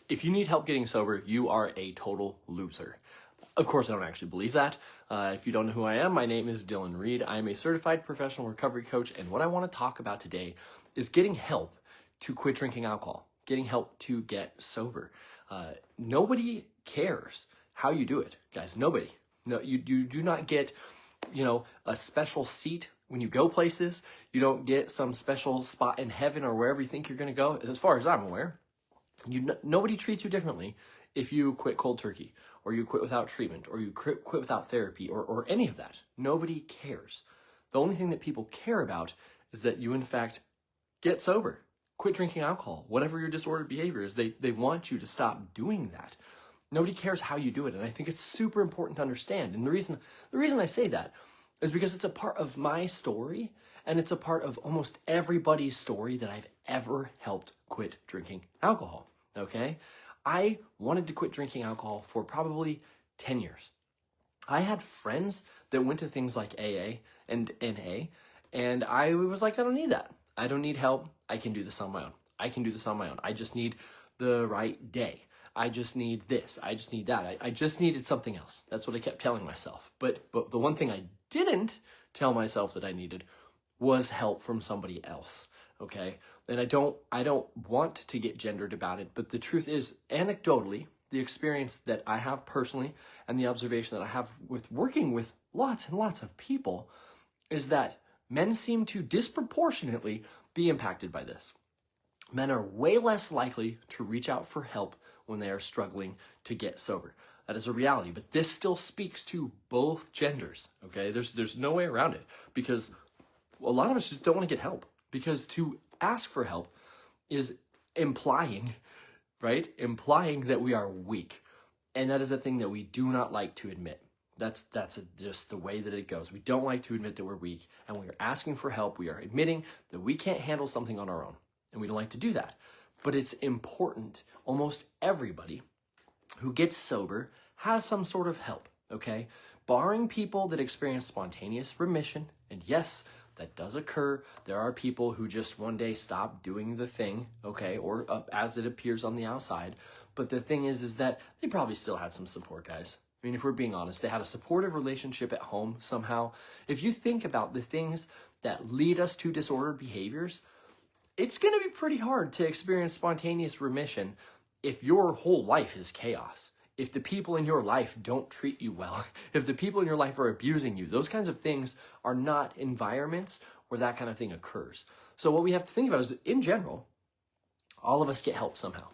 if you need help getting sober, you are a total loser. Of course, I don't actually believe that. If you don't know who I am, my name is Dylan Reed. I am a certified professional recovery coach, and what I want to talk about today is getting help to quit drinking alcohol, getting help to get sober. Nobody cares how you do it, guys. Nobody. No, you do not get, a special seat when you go places. You don't get some special spot in heaven or wherever you think you're going to go. As far as I'm aware, nobody treats you differently if you quit cold turkey, or you quit without treatment, or you quit without therapy, or any of that. Nobody cares. The only thing that people care about is that you, in fact, get sober, quit drinking alcohol, whatever your disordered behavior is. They want you to stop doing that. Nobody cares how you do it, and I think it's super important to understand. And the reason I say that is because it's a part of my story, and it's a part of almost everybody's story that I've ever helped quit drinking alcohol, okay? I wanted to quit drinking alcohol for probably 10 years. I had friends that went to things like AA and NA, and I was like, I don't need that. I don't need help. I can do this on my own. I just need the right day. I just need this. I just need that. I just needed something else. That's what I kept telling myself. But the one thing I didn't tell myself that I needed was help from somebody else. Okay? And I don't want to get gendered about it, but the truth is, anecdotally, the experience that I have personally and the observation that I have with working with lots and lots of people is that men seem to disproportionately be impacted by this. Men are way less likely to reach out for help when they are struggling to get sober. That is a reality, but this still speaks to both genders, okay? There's no way around it, because a lot of us just don't want to get help, because to ask for help is implying that we are weak, and that is a thing that we do not like to admit. That's just the way that it goes. We don't like to admit that we're weak, and when we're asking for help, we are admitting that we can't handle something on our own, and we don't like to do that. But it's important. Almost everybody who gets sober has some sort of help, okay? Barring people that experience spontaneous remission, and yes, that does occur. There are people who just one day stop doing the thing, okay, or as it appears on the outside. But the thing is that they probably still had some support, guys. I mean, if we're being honest, they had a supportive relationship at home somehow. If you think about the things that lead us to disordered behaviors, it's going to be pretty hard to experience spontaneous remission if your whole life is chaos. If the people in your life don't treat you well, if the people in your life are abusing you, those kinds of things are not environments where that kind of thing occurs. So what we have to think about is, in general, all of us get help somehow,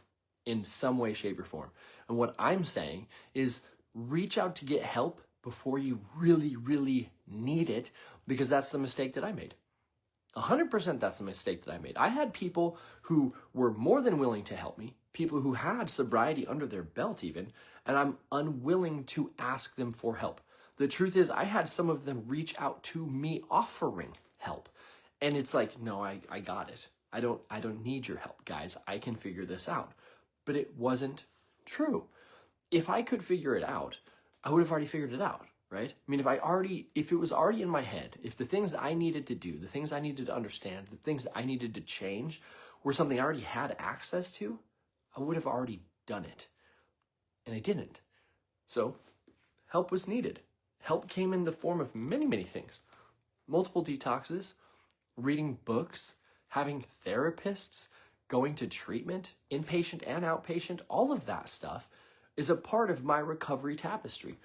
in some way, shape, or form. And what I'm saying is reach out to get help before you really, really need it, because that's the mistake that I made. 100% that's a mistake that I made. I had people who were more than willing to help me, people who had sobriety under their belt even, and I'm unwilling to ask them for help. The truth is, I had some of them reach out to me offering help. And it's like, no, I got it. I don't need your help, guys. I can figure this out. But it wasn't true. If I could figure it out, I would have already figured it out. Right? I mean, if it was already in my head, if the things I needed to do, the things I needed to understand, the things that I needed to change were something I already had access to, I would have already done it. And I didn't. So help was needed. Help came in the form of many, many things. Multiple detoxes, reading books, having therapists, going to treatment, inpatient and outpatient, all of that stuff is a part of my recovery tapestry.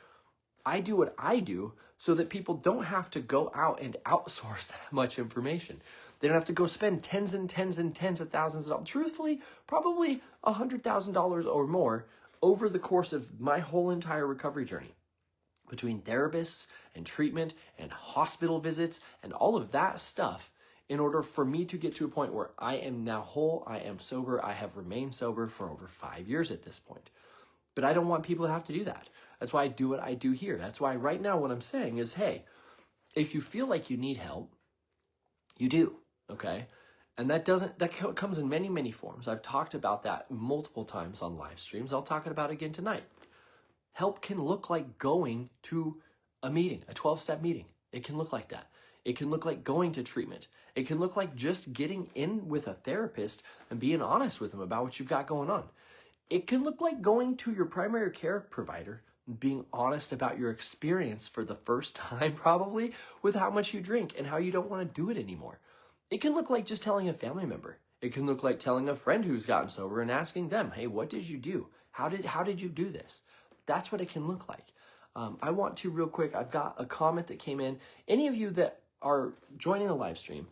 I do what I do so that people don't have to go out and outsource that much information. They don't have to go spend tens and tens and tens of thousands of dollars, truthfully, probably $100,000 or more over the course of my whole entire recovery journey. Between therapists and treatment and hospital visits and all of that stuff, in order for me to get to a point where I am now whole, I am sober, I have remained sober for over 5 years at this point. But I don't want people to have to do that. That's why I do what I do here. That's why right now what I'm saying is, hey, if you feel like you need help, you do, okay? And that comes in many, many forms. I've talked about that multiple times on live streams. I'll talk about it again tonight. Help can look like going to a meeting, a 12-step meeting. It can look like that. It can look like going to treatment. It can look like just getting in with a therapist and being honest with them about what you've got going on. It can look like going to your primary care provider, being honest about your experience for the first time probably with how much you drink and how you don't want to do it anymore. It can look like just telling a family member. It can look like telling a friend who's gotten sober and asking them, hey, what did you do? How did you do this? That's what it can look like. I want to real quick, I've got a comment that came in. Any of you that are joining the live stream,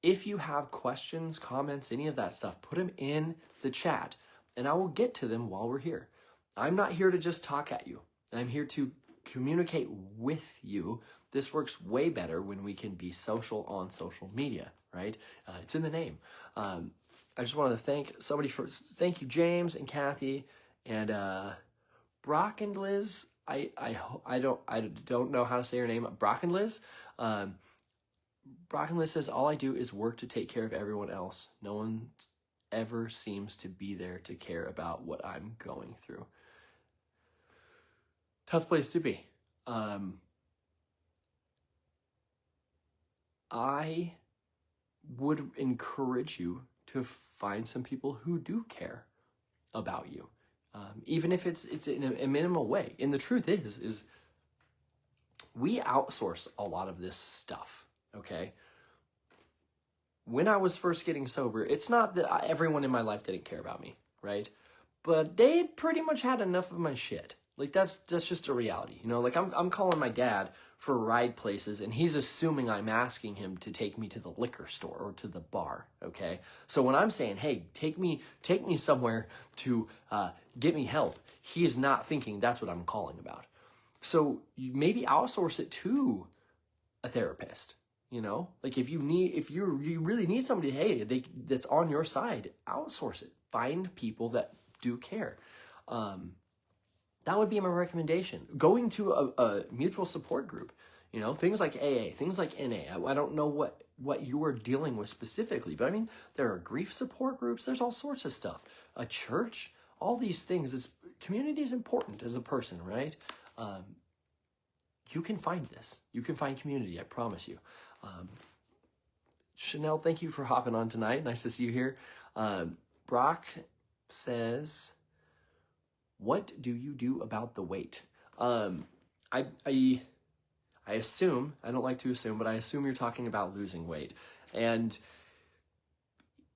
if you have questions, comments, any of that stuff, put them in the chat and I will get to them while we're here. I'm not here to just talk at you. I'm here to communicate with you. This works way better when we can be social on social media, right? It's in the name. I just wanted to thank somebody thank you, James and Kathy and Brock and Liz. I don't know how to say your name. Brock and Liz. Brock and Liz says, all I do is work to take care of everyone else. No one ever seems to be there to care about what I'm going through. Tough place to be. I would encourage you to find some people who do care about you, even if it's in a minimal way. And the truth is we outsource a lot of this stuff, okay? When I was first getting sober, it's not that everyone in my life didn't care about me, right? But they pretty much had enough of my shit. Like that's just a reality, you know. Like I'm calling my dad for ride places, and he's assuming I'm asking him to take me to the liquor store or to the bar. Okay, so when I'm saying, "Hey, take me somewhere to get me help," he is not thinking that's what I'm calling about. So you maybe outsource it to a therapist. You know, like if you really need somebody, hey, that's on your side, outsource it. Find people that do care. That would be my recommendation. Going to a mutual support group, you know, things like AA, things like NA. I don't know what you are dealing with specifically, but I mean, there are grief support groups. There's all sorts of stuff. A church, all these things. Community is important as a person, right? You can find this. You can find community, I promise you. Chanel, thank you for hopping on tonight. Nice to see you here. Brock says, what do you do about the weight? I assume, I don't like to assume, but I assume you're talking about losing weight and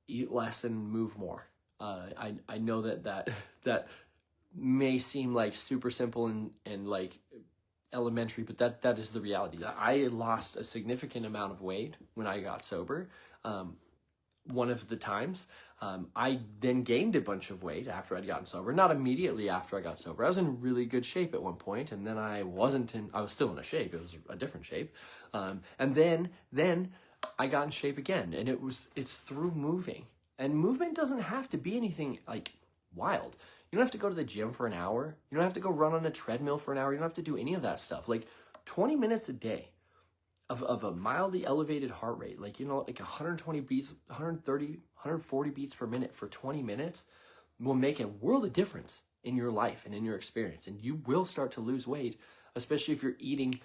eat less and move more. I know that may seem like super simple and like elementary, but that is the reality. I lost a significant amount of weight when I got sober. One of the times, I then gained a bunch of weight after I'd gotten sober. Not immediately after I got sober. I was in really good shape at one point, and then I was still in a shape. It was a different shape. And then I got in shape again, and it's through moving. And movement doesn't have to be anything like wild. You don't have to go to the gym for an hour. You don't have to go run on a treadmill for an hour. You don't have to do any of that stuff. Like 20 minutes a day of a mildly elevated heart rate, like, you know, like 120 beats, 130, 140 beats per minute for 20 minutes will make a world of difference in your life and in your experience. And you will start to lose weight, especially if you're eating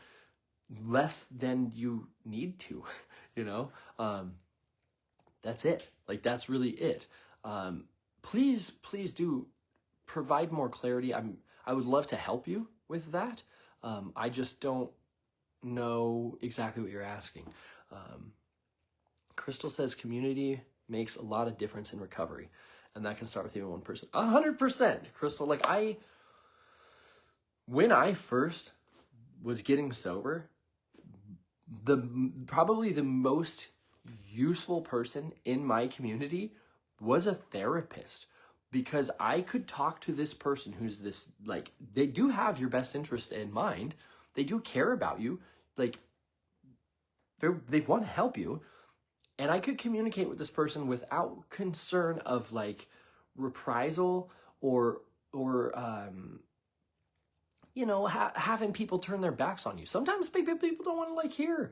less than you need to, you know? That's it. Like, that's really it. Please do provide more clarity. I would love to help you with that. I just don't know exactly what you're asking. Crystal says community makes a lot of difference in recovery, and that can start with even one person. 100%, Crystal. Like when I first was getting sober, probably the most useful person in my community was a therapist, because I could talk to this person who's this, like, they do have your best interest in mind. They do care about you. Like, they want to help you. And I could communicate with this person without concern of, like, reprisal or you know, having people turn their backs on you. Sometimes people don't want to, like, hear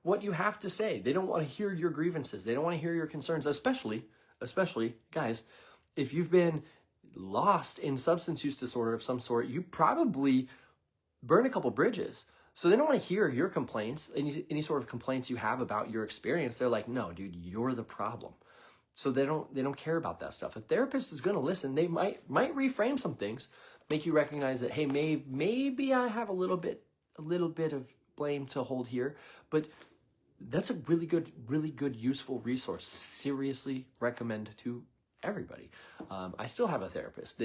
what you have to say. They don't want to hear your grievances. They don't want to hear your concerns, especially, guys, if you've been lost in substance use disorder of some sort, you probably burn a couple bridges. So they don't want to hear your complaints, any sort of complaints you have about your experience. They're like, no, dude, you're the problem. So they don't care about that stuff. A therapist is going to listen. They might reframe some things, make you recognize that, hey, maybe I have a little bit of blame to hold here, but that's a really good, useful resource. Seriously recommend to everybody. I still have a therapist.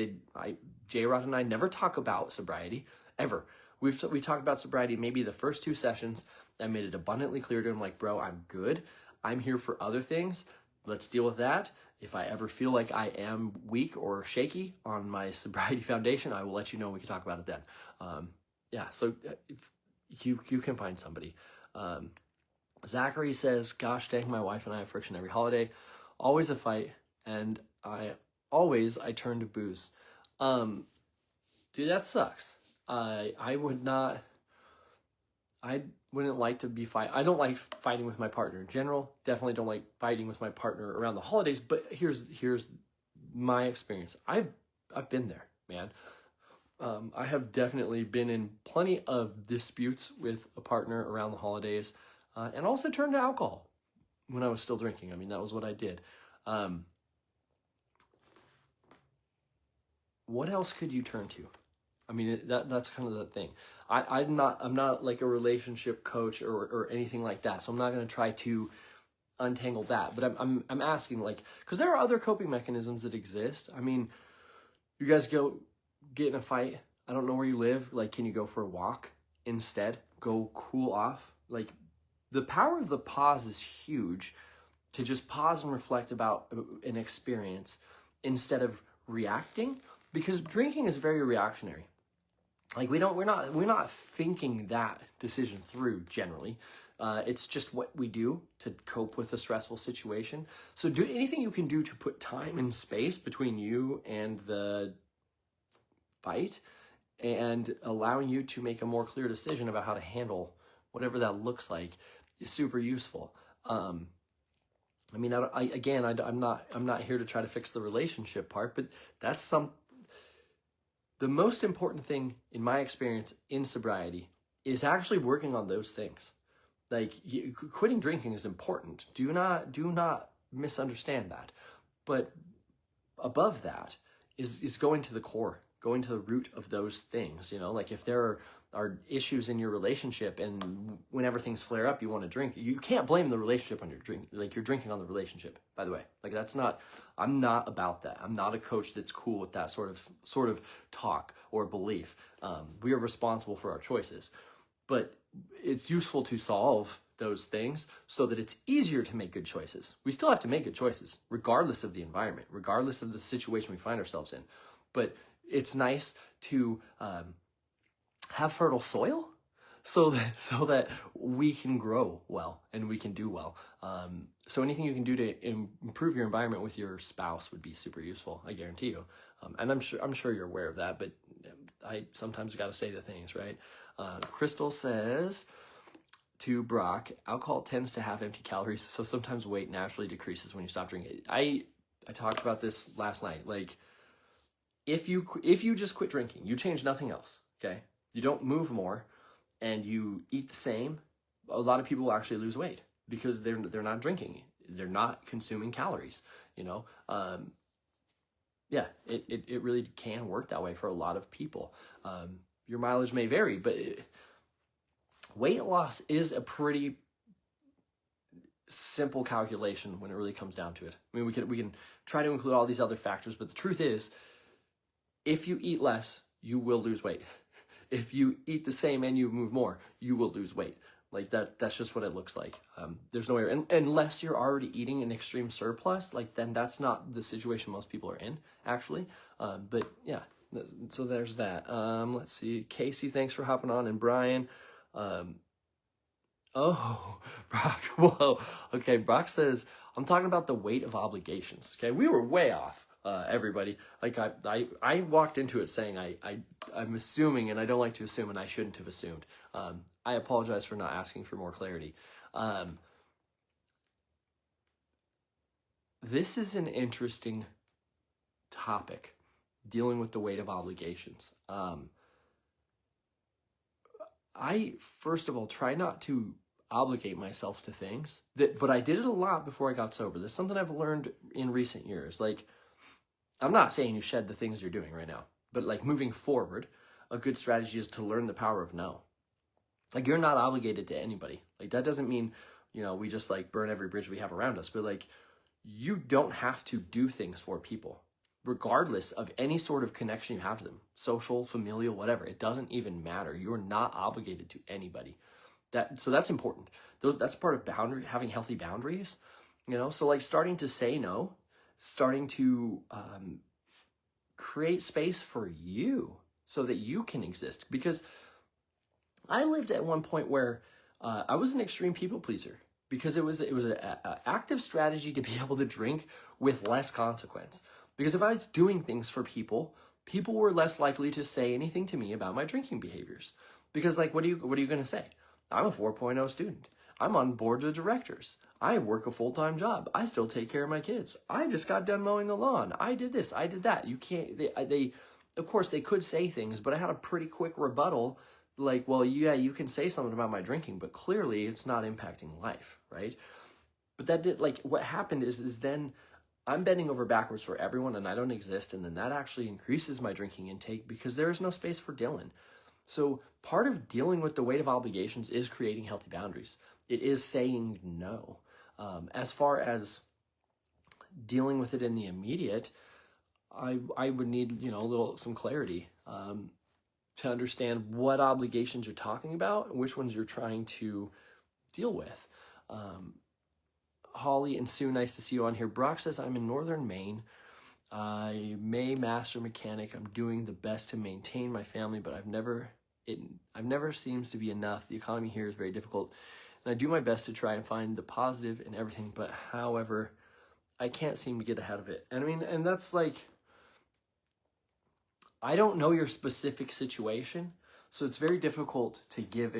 J-Rod and I never talk about sobriety, ever. We talked about sobriety maybe the first 2 sessions. I made it abundantly clear to him, like, bro, I'm good. I'm here for other things. Let's deal with that. If I ever feel like I am weak or shaky on my sobriety foundation, I will let you know. We can talk about it then. So if you can find somebody. Zachary says, gosh dang, my wife and I have friction every holiday. Always a fight, and I turn to booze. Dude, that sucks. I wouldn't like to be fight. I don't like fighting with my partner in general. Definitely don't like fighting with my partner around the holidays. But here's my experience. I've been there, man. I have definitely been in plenty of disputes with a partner around the holidays, and also turned to alcohol when I was still drinking. I mean, that was what I did. What else could you turn to? I mean, that's kind of the thing. I'm not like a relationship coach or anything like that, so I'm not going to try to untangle that. But I'm asking, like, because there are other coping mechanisms that exist. I mean, you guys go get in a fight. I don't know where you live. Like, can you go for a walk instead? Go cool off. Like, the power of the pause is huge. To just pause and reflect about an experience instead of reacting, because drinking is very reactionary. Like, we're not thinking that decision through generally. It's just what we do to cope with a stressful situation. So do anything you can do to put time and space between you and the fight, and allowing you to make a more clear decision about how to handle whatever that looks like is super useful. I mean, I'm not here to try to fix the relationship part, but that's the most important thing in my experience in sobriety is actually working on those things. Like, quitting drinking is important. Do not misunderstand that. But above that is going to the core, going to the root of those things. You know, like, if there are issues in your relationship, and whenever things flare up, you want to drink, you can't blame the relationship on your drink. Like, you're drinking on the relationship, by the way. Like, I'm not about that. I'm not a coach that's cool with that sort of talk or belief. We are responsible for our choices, but it's useful to solve those things so that it's easier to make good choices. We still have to make good choices, regardless of the environment, regardless of the situation we find ourselves in. But it's nice to have fertile soil so that we can grow well and we can do well. So anything you can do to improve your environment with your spouse would be super useful, I guarantee you. And I'm sure you're aware of that, but I sometimes got to say the things, right? Crystal says to Brock, alcohol tends to have empty calories, so sometimes weight naturally decreases when you stop drinking. I talked about this last night. Like, if you just quit drinking, you change nothing else, okay? You don't move more, and you eat the same, a lot of people will actually lose weight because they're not drinking. They're not consuming calories, you know? It really can work that way for a lot of people. Your mileage may vary, but weight loss is a pretty simple calculation when it really comes down to it. I mean, we can try to include all these other factors, but the truth is, if you eat less, you will lose weight. If you eat the same and you move more, you will lose weight. Like, that's just what it looks like. There's no way, unless you're already eating an extreme surplus, like, then that's not the situation most people are in, actually. But yeah, so there's that. Let's see. Casey, thanks for hopping on, and Brian. Oh, Brock, whoa. Okay, Brock says, I'm talking about the weight of obligations. Okay, we were way off. Everybody, like, I walked into it saying I'm assuming, and I don't like to assume, and I shouldn't have assumed. I apologize for not asking for more clarity. This is an interesting topic, dealing with the weight of obligations. I, first of all, try not to obligate myself to things but I did it a lot before I got sober. That's something I've learned in recent years. Like, I'm not saying you shed the things you're doing right now, but like moving forward, a good strategy is to learn the power of no. Like, you're not obligated to anybody. Like, that doesn't mean, we just like burn every bridge we have around us, but like, you don't have to do things for people, regardless of any sort of connection you have to them, social, familial, whatever. It doesn't even matter. You're not obligated to anybody. So that's important. That's part of having healthy boundaries, so like starting to say no, starting to create space for you so that you can exist. Because I lived at one point where I was an extreme people pleaser, because it was an active strategy to be able to drink with less consequence. Because if I was doing things for people were less likely to say anything to me about my drinking behaviors. Because like, what are you going to say? I'm a 4.0 student. I'm on board of directors. I work a full-time job. I still take care of my kids. I just got done mowing the lawn. I did this. I did that. You can't, they of course they could say things, but I had a pretty quick rebuttal. Like, well, yeah, you can say something about my drinking, but clearly it's not impacting life, right? But what happened is then I'm bending over backwards for everyone and I don't exist. And then that actually increases my drinking intake because there is no space for Dylan. So part of dealing with the weight of obligations is creating healthy boundaries. It is saying no. As far as dealing with it in the immediate, I would need, some clarity to understand what obligations you're talking about and which ones you're trying to deal with. Holly and Sue, nice to see you on here. Brock says, I'm in northern Maine. I'm a master mechanic. I'm doing the best to maintain my family, but I've never seems to be enough. The economy here is very difficult, and I do my best to try and find the positive in everything, but however, I can't seem to get ahead of it. And that's like, I don't know your specific situation, so it's very difficult to give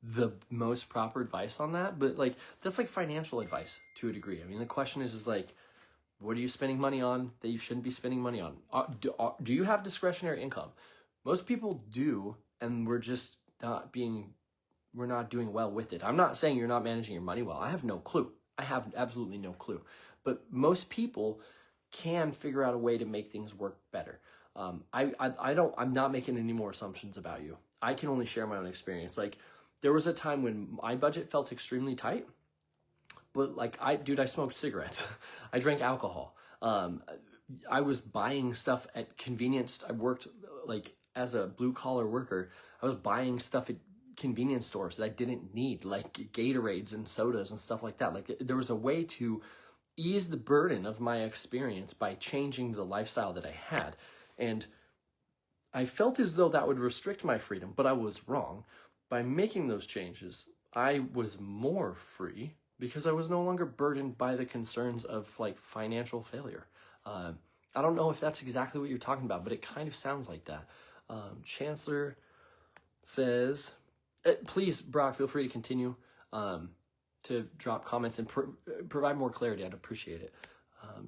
the most proper advice on that, but like, that's like financial advice to a degree. The question is like, what are you spending money on that you shouldn't be spending money on? Do you have discretionary income? Most people do, and we're not doing well with it. I'm not saying you're not managing your money well. I have no clue. I have absolutely no clue. But most people can figure out a way to make things work better. I'm not making any more assumptions about you. I can only share my own experience. Like, there was a time when my budget felt extremely tight, but like, I smoked cigarettes. I drank alcohol. I was buying stuff at convenience. I worked like as a blue collar worker. I was buying stuff at convenience stores that I didn't need, like Gatorades and sodas and stuff like that. Like, there was a way to ease the burden of my experience by changing the lifestyle that I had. And I felt as though that would restrict my freedom, but I was wrong. By making those changes, I was more free because I was no longer burdened by the concerns of like financial failure. I don't know if that's exactly what you're talking about, but it kind of sounds like that. Chancellor says, please, Brock, feel free to continue to drop comments and provide more clarity. I'd appreciate it.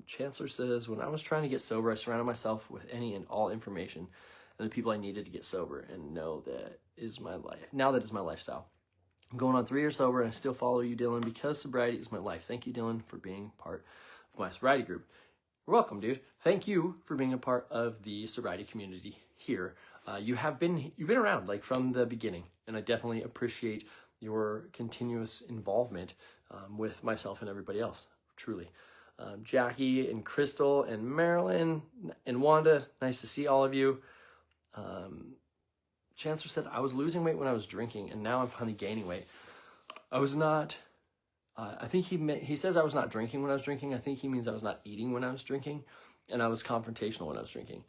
Chancellor says, when I was trying to get sober, I surrounded myself with any and all information and the people I needed to get sober, and now that is my lifestyle. I'm going on 3 years sober, and I still follow you, Dylan, because sobriety is my life. Thank you, Dylan, for being part of my sobriety group. You're welcome, dude. Thank you for being a part of the sobriety community here. You've been around like from the beginning, and I definitely appreciate your continuous involvement with myself and everybody else, truly. Jackie and Crystal and Marilyn and Wanda, nice to see all of you. Chancellor said, I was losing weight when I was drinking, and now I'm finally gaining weight. I was not, I think he says I was not drinking when I was drinking. I think he means I was not eating when I was drinking, and I was confrontational when I was drinking.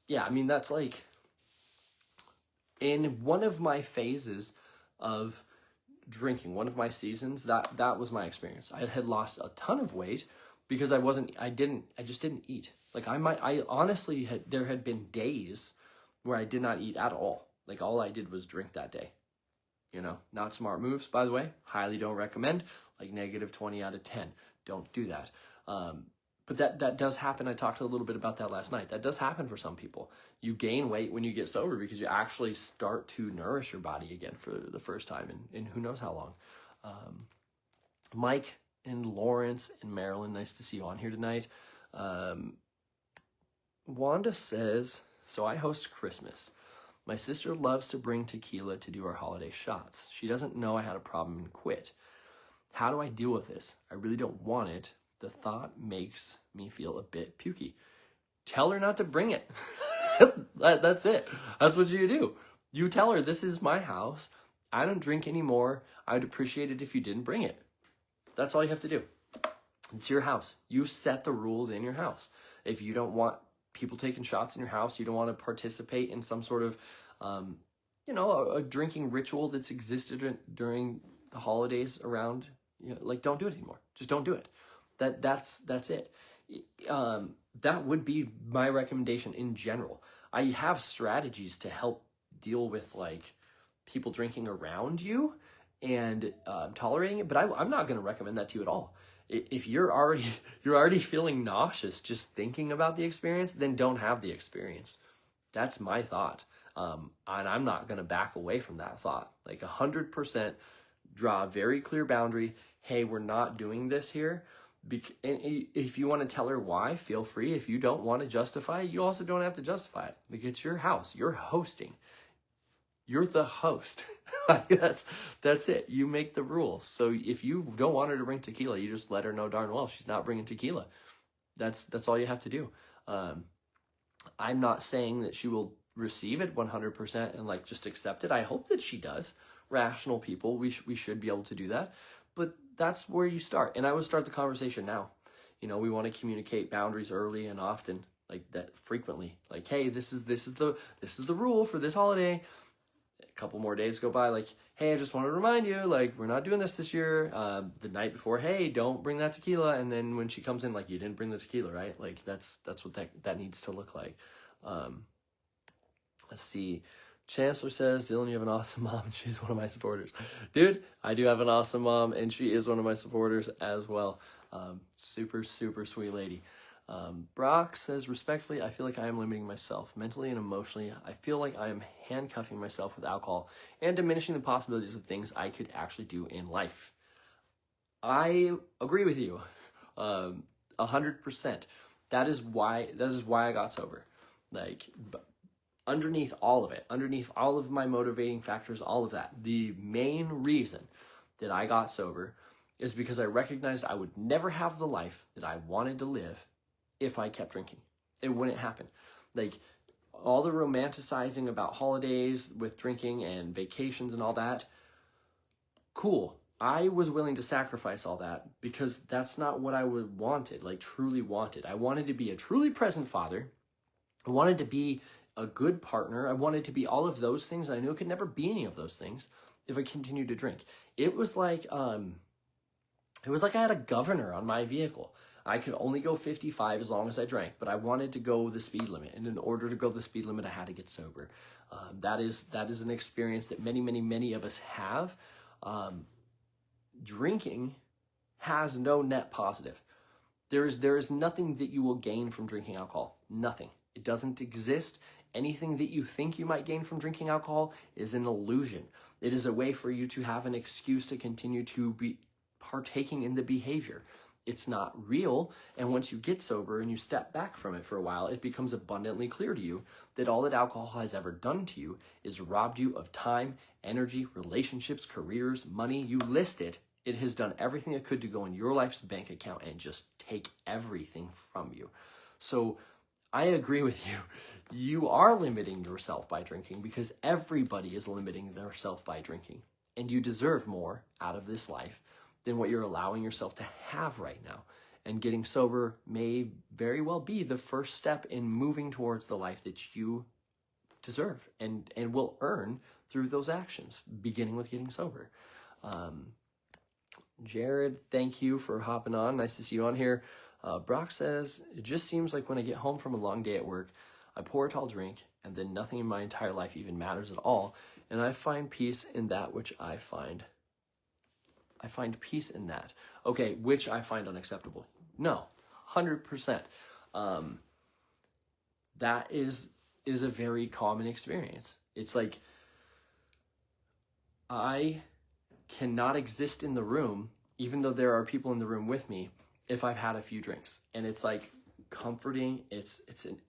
Yeah, that's like, in one of my phases of drinking, one of my seasons, that was my experience. I had lost a ton of weight because I just didn't eat. Like, I honestly there had been days where I did not eat at all. Like, all I did was drink that day. Not smart moves, by the way. Highly don't recommend. Like, -20 out of 10. Don't do that. But But that does happen. I talked a little bit about that last night. That does happen for some people. You gain weight when you get sober because you actually start to nourish your body again for the first time in who knows how long. Mike and Lawrence and Marilyn, nice to see you on here tonight. Wanda says, so I host Christmas. My sister loves to bring tequila to do our holiday shots. She doesn't know I had a problem and quit. How do I deal with this? I really don't want it. The thought makes me feel a bit pukey. Tell her not to bring it. That's it. That's what you do. You tell her, this is my house. I don't drink anymore. I would appreciate it if you didn't bring it. That's all you have to do. It's your house. You set the rules in your house. If you don't want people taking shots in your house, you don't want to participate in some sort of, a drinking ritual that's existed during the holidays around, don't do it anymore. Just don't do it. That's it. That would be my recommendation in general. I have strategies to help deal with people drinking around you and tolerating it, but I'm not going to recommend that to you at all. If you're already feeling nauseous just thinking about the experience, then don't have the experience. That's my thought, and I'm not going to back away from that thought. 100% draw a very clear boundary. Hey, we're not doing this here. And if you want to tell her why, feel free. If you don't want to justify it, you also don't have to justify it. It's your house. You're hosting. You're the host. That's it. You make the rules. So if you don't want her to bring tequila, you just let her know darn well she's not bringing tequila. That's all you have to do. I'm not saying that she will receive it 100% and just accept it. I hope that she does. Rational people, we should be able to do that. But that's where you start. And I would start the conversation now. We want to communicate boundaries early and often, that frequently. Hey, this is the rule for this holiday. A couple more days go by, hey, I just want to remind you, we're not doing this year. The night before, hey, don't bring that tequila. And then when she comes in, you didn't bring the tequila, right? That's what that needs to look like. Let's see. Chancellor says, Dylan, you have an awesome mom, and she's one of my supporters. Dude, I do have an awesome mom, and she is one of my supporters as well. Super, super sweet lady. Brock says, respectfully, I feel like I am limiting myself mentally and emotionally. I feel like I am handcuffing myself with alcohol and diminishing the possibilities of things I could actually do in life. I agree with you 100%. That is why I got sober. Underneath all of it, underneath all of my motivating factors, all of that, the main reason that I got sober is because I recognized I would never have the life that I wanted to live if I kept drinking. It wouldn't happen. All the romanticizing about holidays with drinking and vacations and all that, cool. I was willing to sacrifice all that because that's not what I wanted, truly wanted. I wanted to be a truly present father. I wanted to be a good partner. I wanted to be all of those things. I knew I could never be any of those things if I continued to drink. It was like I had a governor on my vehicle. I could only go 55 as long as I drank, but I wanted to go the speed limit. And in order to go the speed limit, I had to get sober. That is an experience that many, many, many of us have. Drinking has no net positive. There is nothing that you will gain from drinking alcohol. Nothing. It doesn't exist. Anything that you think you might gain from drinking alcohol is an illusion. It is a way for you to have an excuse to continue to be partaking in the behavior. It's not real, and once you get sober and you step back from it for a while, it becomes abundantly clear to you that all that alcohol has ever done to you is robbed you of time, energy, relationships, careers, money. You list it. It has done everything it could to go in your life's bank account and just take everything from you. So I agree with you. You are limiting yourself by drinking because everybody is limiting themselves by drinking. And you deserve more out of this life than what you're allowing yourself to have right now. And getting sober may very well be the first step in moving towards the life that you deserve and will earn through those actions, beginning with getting sober. Jared, thank you for hopping on. Nice to see you on here. Brock says, it just seems like when I get home from a long day at work, I pour a tall drink, and then nothing in my entire life even matters at all, and I find peace in that which I find peace in that. Okay, which I find unacceptable. No, 100%. That is a very common experience. It's like, I cannot exist in the room, even though there are people in the room with me, if I've had a few drinks. And it's like comforting, it's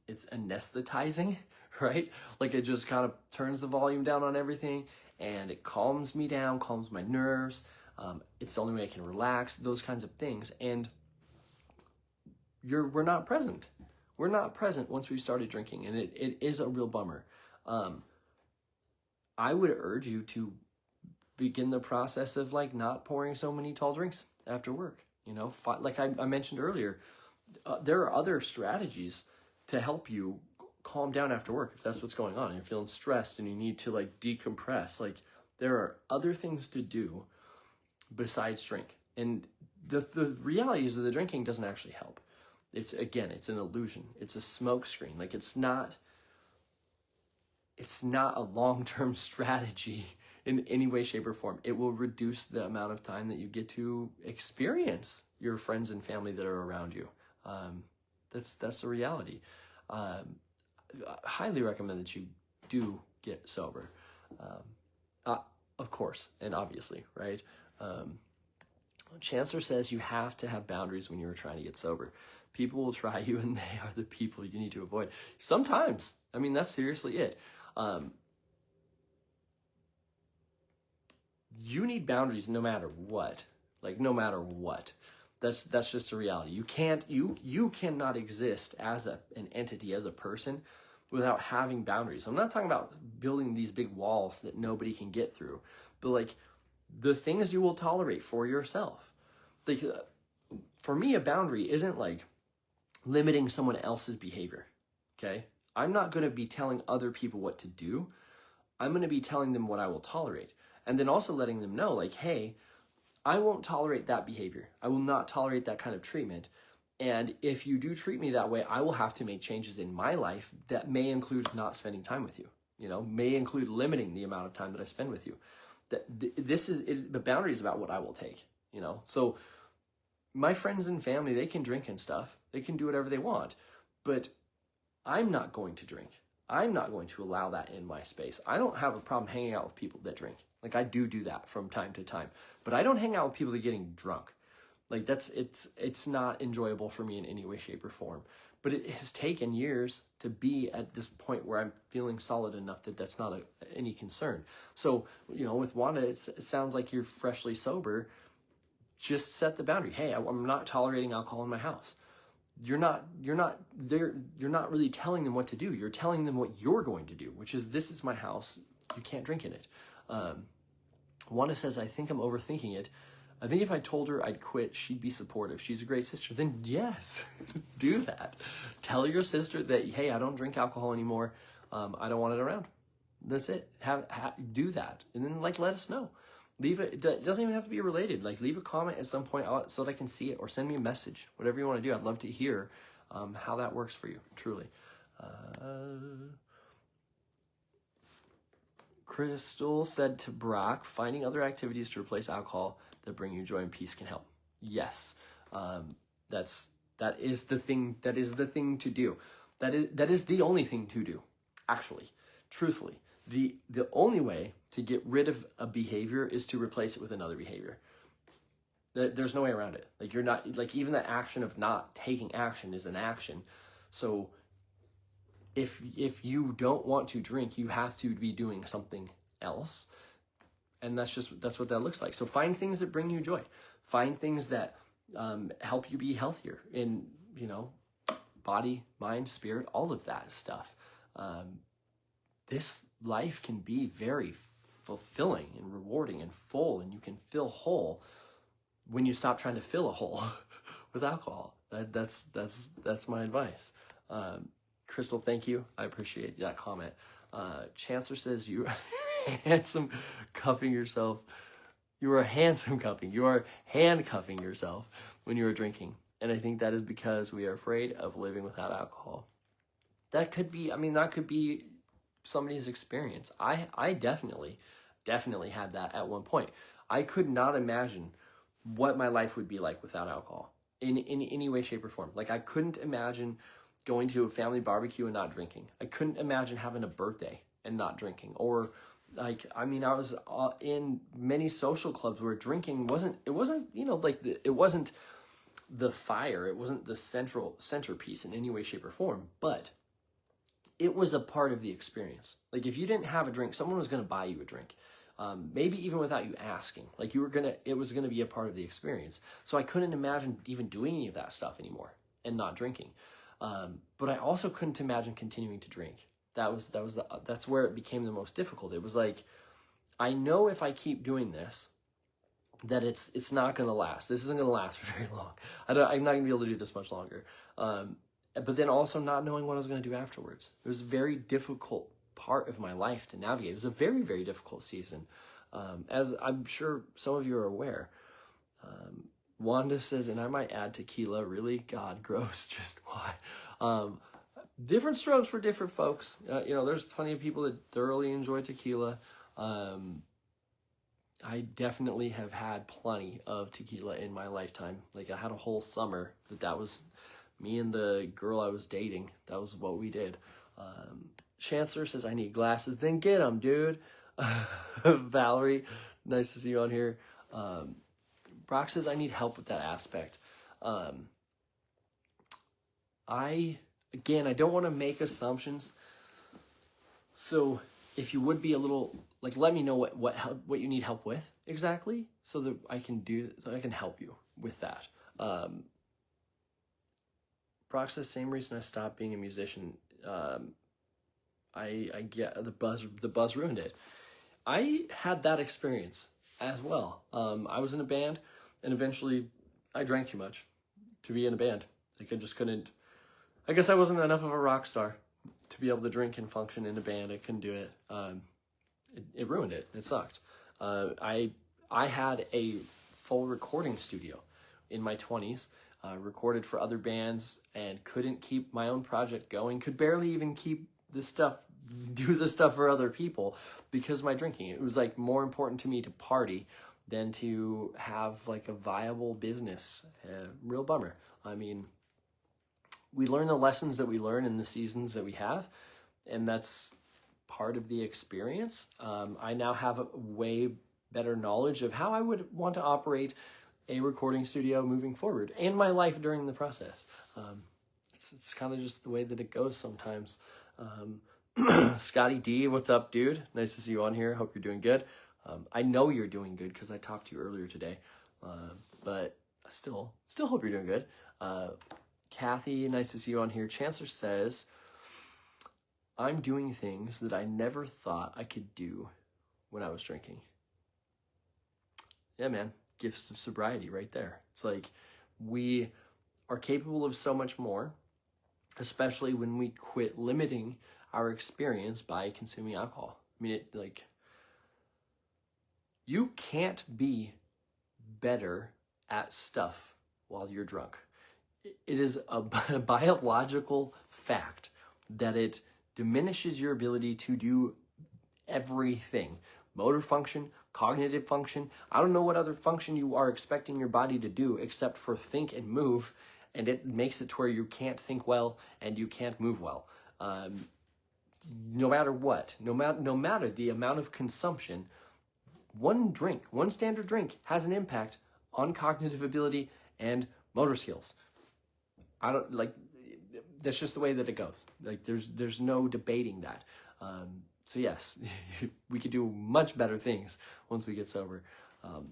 anesthetizing, right? Like it just kind of turns the volume down on everything, and it calms me down, calms my nerves. It's the only way I can relax, those kinds of things. And we're not present. We're not present once we started drinking, and it is a real bummer. I would urge you to begin the process of like not pouring so many tall drinks after work. You know, like I mentioned earlier, there are other strategies to help you calm down after work if that's what's going on and you're feeling stressed and you need to like decompress. Like there are other things to do besides drink. And the reality is that the drinking doesn't actually help. It's an illusion. It's a smoke screen. Like it's not a long-term strategy in any way, shape, or form. It will reduce the amount of time that you get to experience your friends and family that are around you. That's the reality. I highly recommend that you do get sober. Of course, and obviously, right? Chancellor says you have to have boundaries when you're trying to get sober. People will try you, and they are the people you need to avoid. Sometimes, I mean, that's seriously it. You need boundaries no matter what. Like no matter what. That's just a reality. You cannot exist as an entity, as a person, without having boundaries. I'm not talking about building these big walls that nobody can get through, but like the things you will tolerate for yourself. Like for me, a boundary isn't like limiting someone else's behavior. Okay? I'm not going to be telling other people what to do. I'm going to be telling them what I will tolerate. And then also letting them know, like, hey, I won't tolerate that behavior. I will not tolerate that kind of treatment. And if you do treat me that way, I will have to make changes in my life that may include not spending time with you, may include limiting the amount of time that I spend with you. The boundary is about what I will take, So my friends and family, they can drink and stuff. They can do whatever they want. But I'm not going to drink. I'm not going to allow that in my space. I don't have a problem hanging out with people that drink. Like I do that from time to time, but I don't hang out with people that are getting drunk. Like it's not enjoyable for me in any way, shape, or form. But it has taken years to be at this point where I'm feeling solid enough that that's not any concern. So, with Wanda, it sounds like you're freshly sober. Just set the boundary. Hey, I'm not tolerating alcohol in my house. You're not really telling them what to do. You're telling them what you're going to do, which is, this is my house. You can't drink in it. Wanda says, I think I'm overthinking it. I think if I told her I'd quit, she'd be supportive. She's a great sister. Then yes, do that. Tell your sister that, hey, I don't drink alcohol anymore. I don't want it around. That's it. Do that. And then let us know. Leave it. It doesn't even have to be related. Like leave a comment at some point so that I can see it, or send me a message, whatever you want to do. I'd love to hear how that works for you, truly. Crystal said to Brock, finding other activities to replace alcohol that bring you joy and peace can help. Yes, that is the thing. That is the thing to do. That is the only thing to do. Actually, truthfully, the only way to get rid of a behavior is to replace it with another behavior. There's no way around it. Like you're not, like even the action of not taking action is an action. So if you don't want to drink, you have to be doing something else. And that's what that looks like. So find things that bring you joy. Find things that help you be healthier in, body, mind, spirit, all of that stuff. This life can be very fulfilling and rewarding and full, and you can feel whole when you stop trying to fill a hole with alcohol. That's my advice. Crystal, thank you. I appreciate that comment. Chancellor says you are handsome cuffing yourself. You are handsome cuffing. You are handcuffing yourself when you are drinking. And I think that is because we are afraid of living without alcohol. That could be somebody's experience. I definitely had that at one point. I could not imagine what my life would be like without alcohol. in any way, shape, or form. Like, I couldn't imagine going to a family barbecue and not drinking. I couldn't imagine having a birthday and not drinking. Or, like, I mean, I was in many social clubs where drinking wasn't, you know, like, it wasn't the fire. It wasn't the centerpiece in any way, shape, or form. But it was a part of the experience. Like, if you didn't have a drink, someone was going to buy you a drink. Maybe even without you asking. Like, it was going to be a part of the experience. So I couldn't imagine even doing any of that stuff anymore and not drinking. But I also couldn't imagine continuing to drink. That's where it became the most difficult. It was like, I know if I keep doing this, that it's not going to last. This isn't going to last for very long. I'm not going to be able to do this much longer. But then also not knowing what I was going to do afterwards. It was a very difficult part of my life to navigate. It was a very, very difficult season. As I'm sure some of you are aware. Wanda says, and I might add tequila, really? God, gross, just why? Different strokes for different folks. You know, there's plenty of people that thoroughly enjoy tequila. I definitely have had plenty of tequila in my lifetime. Like, I had a whole summer that was me and the girl I was dating. That was what we did. Chancellor says, I need glasses. Then get them, dude. Valerie, nice to see you on here. Brock says, I need help with that aspect. I don't want to make assumptions. So if you would be a little, like, let me know what you need help with exactly, so that I can help you with that. Brock says, same reason I stopped being a musician. I get the buzz ruined it. I had that experience as well. I was in a band, and eventually I drank too much to be in a band. Like, I just couldn't. I guess I wasn't enough of a rock star to be able to drink and function in a band. I couldn't do it. It ruined it. It sucked. I had a full recording studio in my 20s. Recorded for other bands and couldn't keep my own project going. Could barely even do the stuff for other people because of my drinking. It was like more important to me to party than to have like a viable business. Real bummer. I mean, we learn the lessons that we learn in the seasons that we have, and that's part of the experience. I now have a way better knowledge of how I would want to operate a recording studio moving forward, and my life during the process. It's kind of just the way that it goes sometimes. Scotty D, what's up, dude? Nice to see you on here. Hope you're doing good. I know you're doing good because I talked to you earlier today, but still hope you're doing good. Kathy, nice to see you on here. Chancellor says, I'm doing things that I never thought I could do when I was drinking. Yeah, man. Gifts of sobriety right there. It's like we are capable of so much more, especially when we quit limiting our experience by consuming alcohol. I mean, you can't be better at stuff while you're drunk. It is a biological fact that it diminishes your ability to do everything. Motor function, cognitive function. I don't know what other function you are expecting your body to do except for think and move, and it makes it to where you can't think well and you can't move well. No matter what, no matter the amount of consumption, one standard drink has an impact on cognitive ability and motor skills. That's just the way that it goes. Like, there's no debating that. So yes, we could do much better things once we get sober.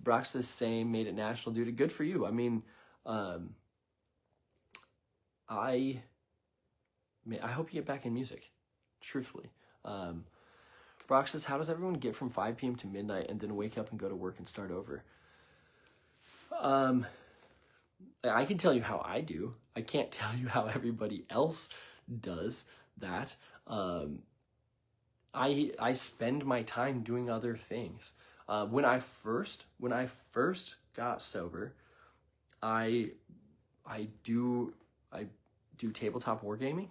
Brock says same, made it national duty. Good for you. I mean, I hope you get back in music, truthfully. Brock says, how does everyone get from 5 p.m. to midnight and then wake up and go to work and start over? I can tell you how I do. I can't tell you how everybody else does that. I spend my time doing other things. When I first got sober, I do tabletop wargaming.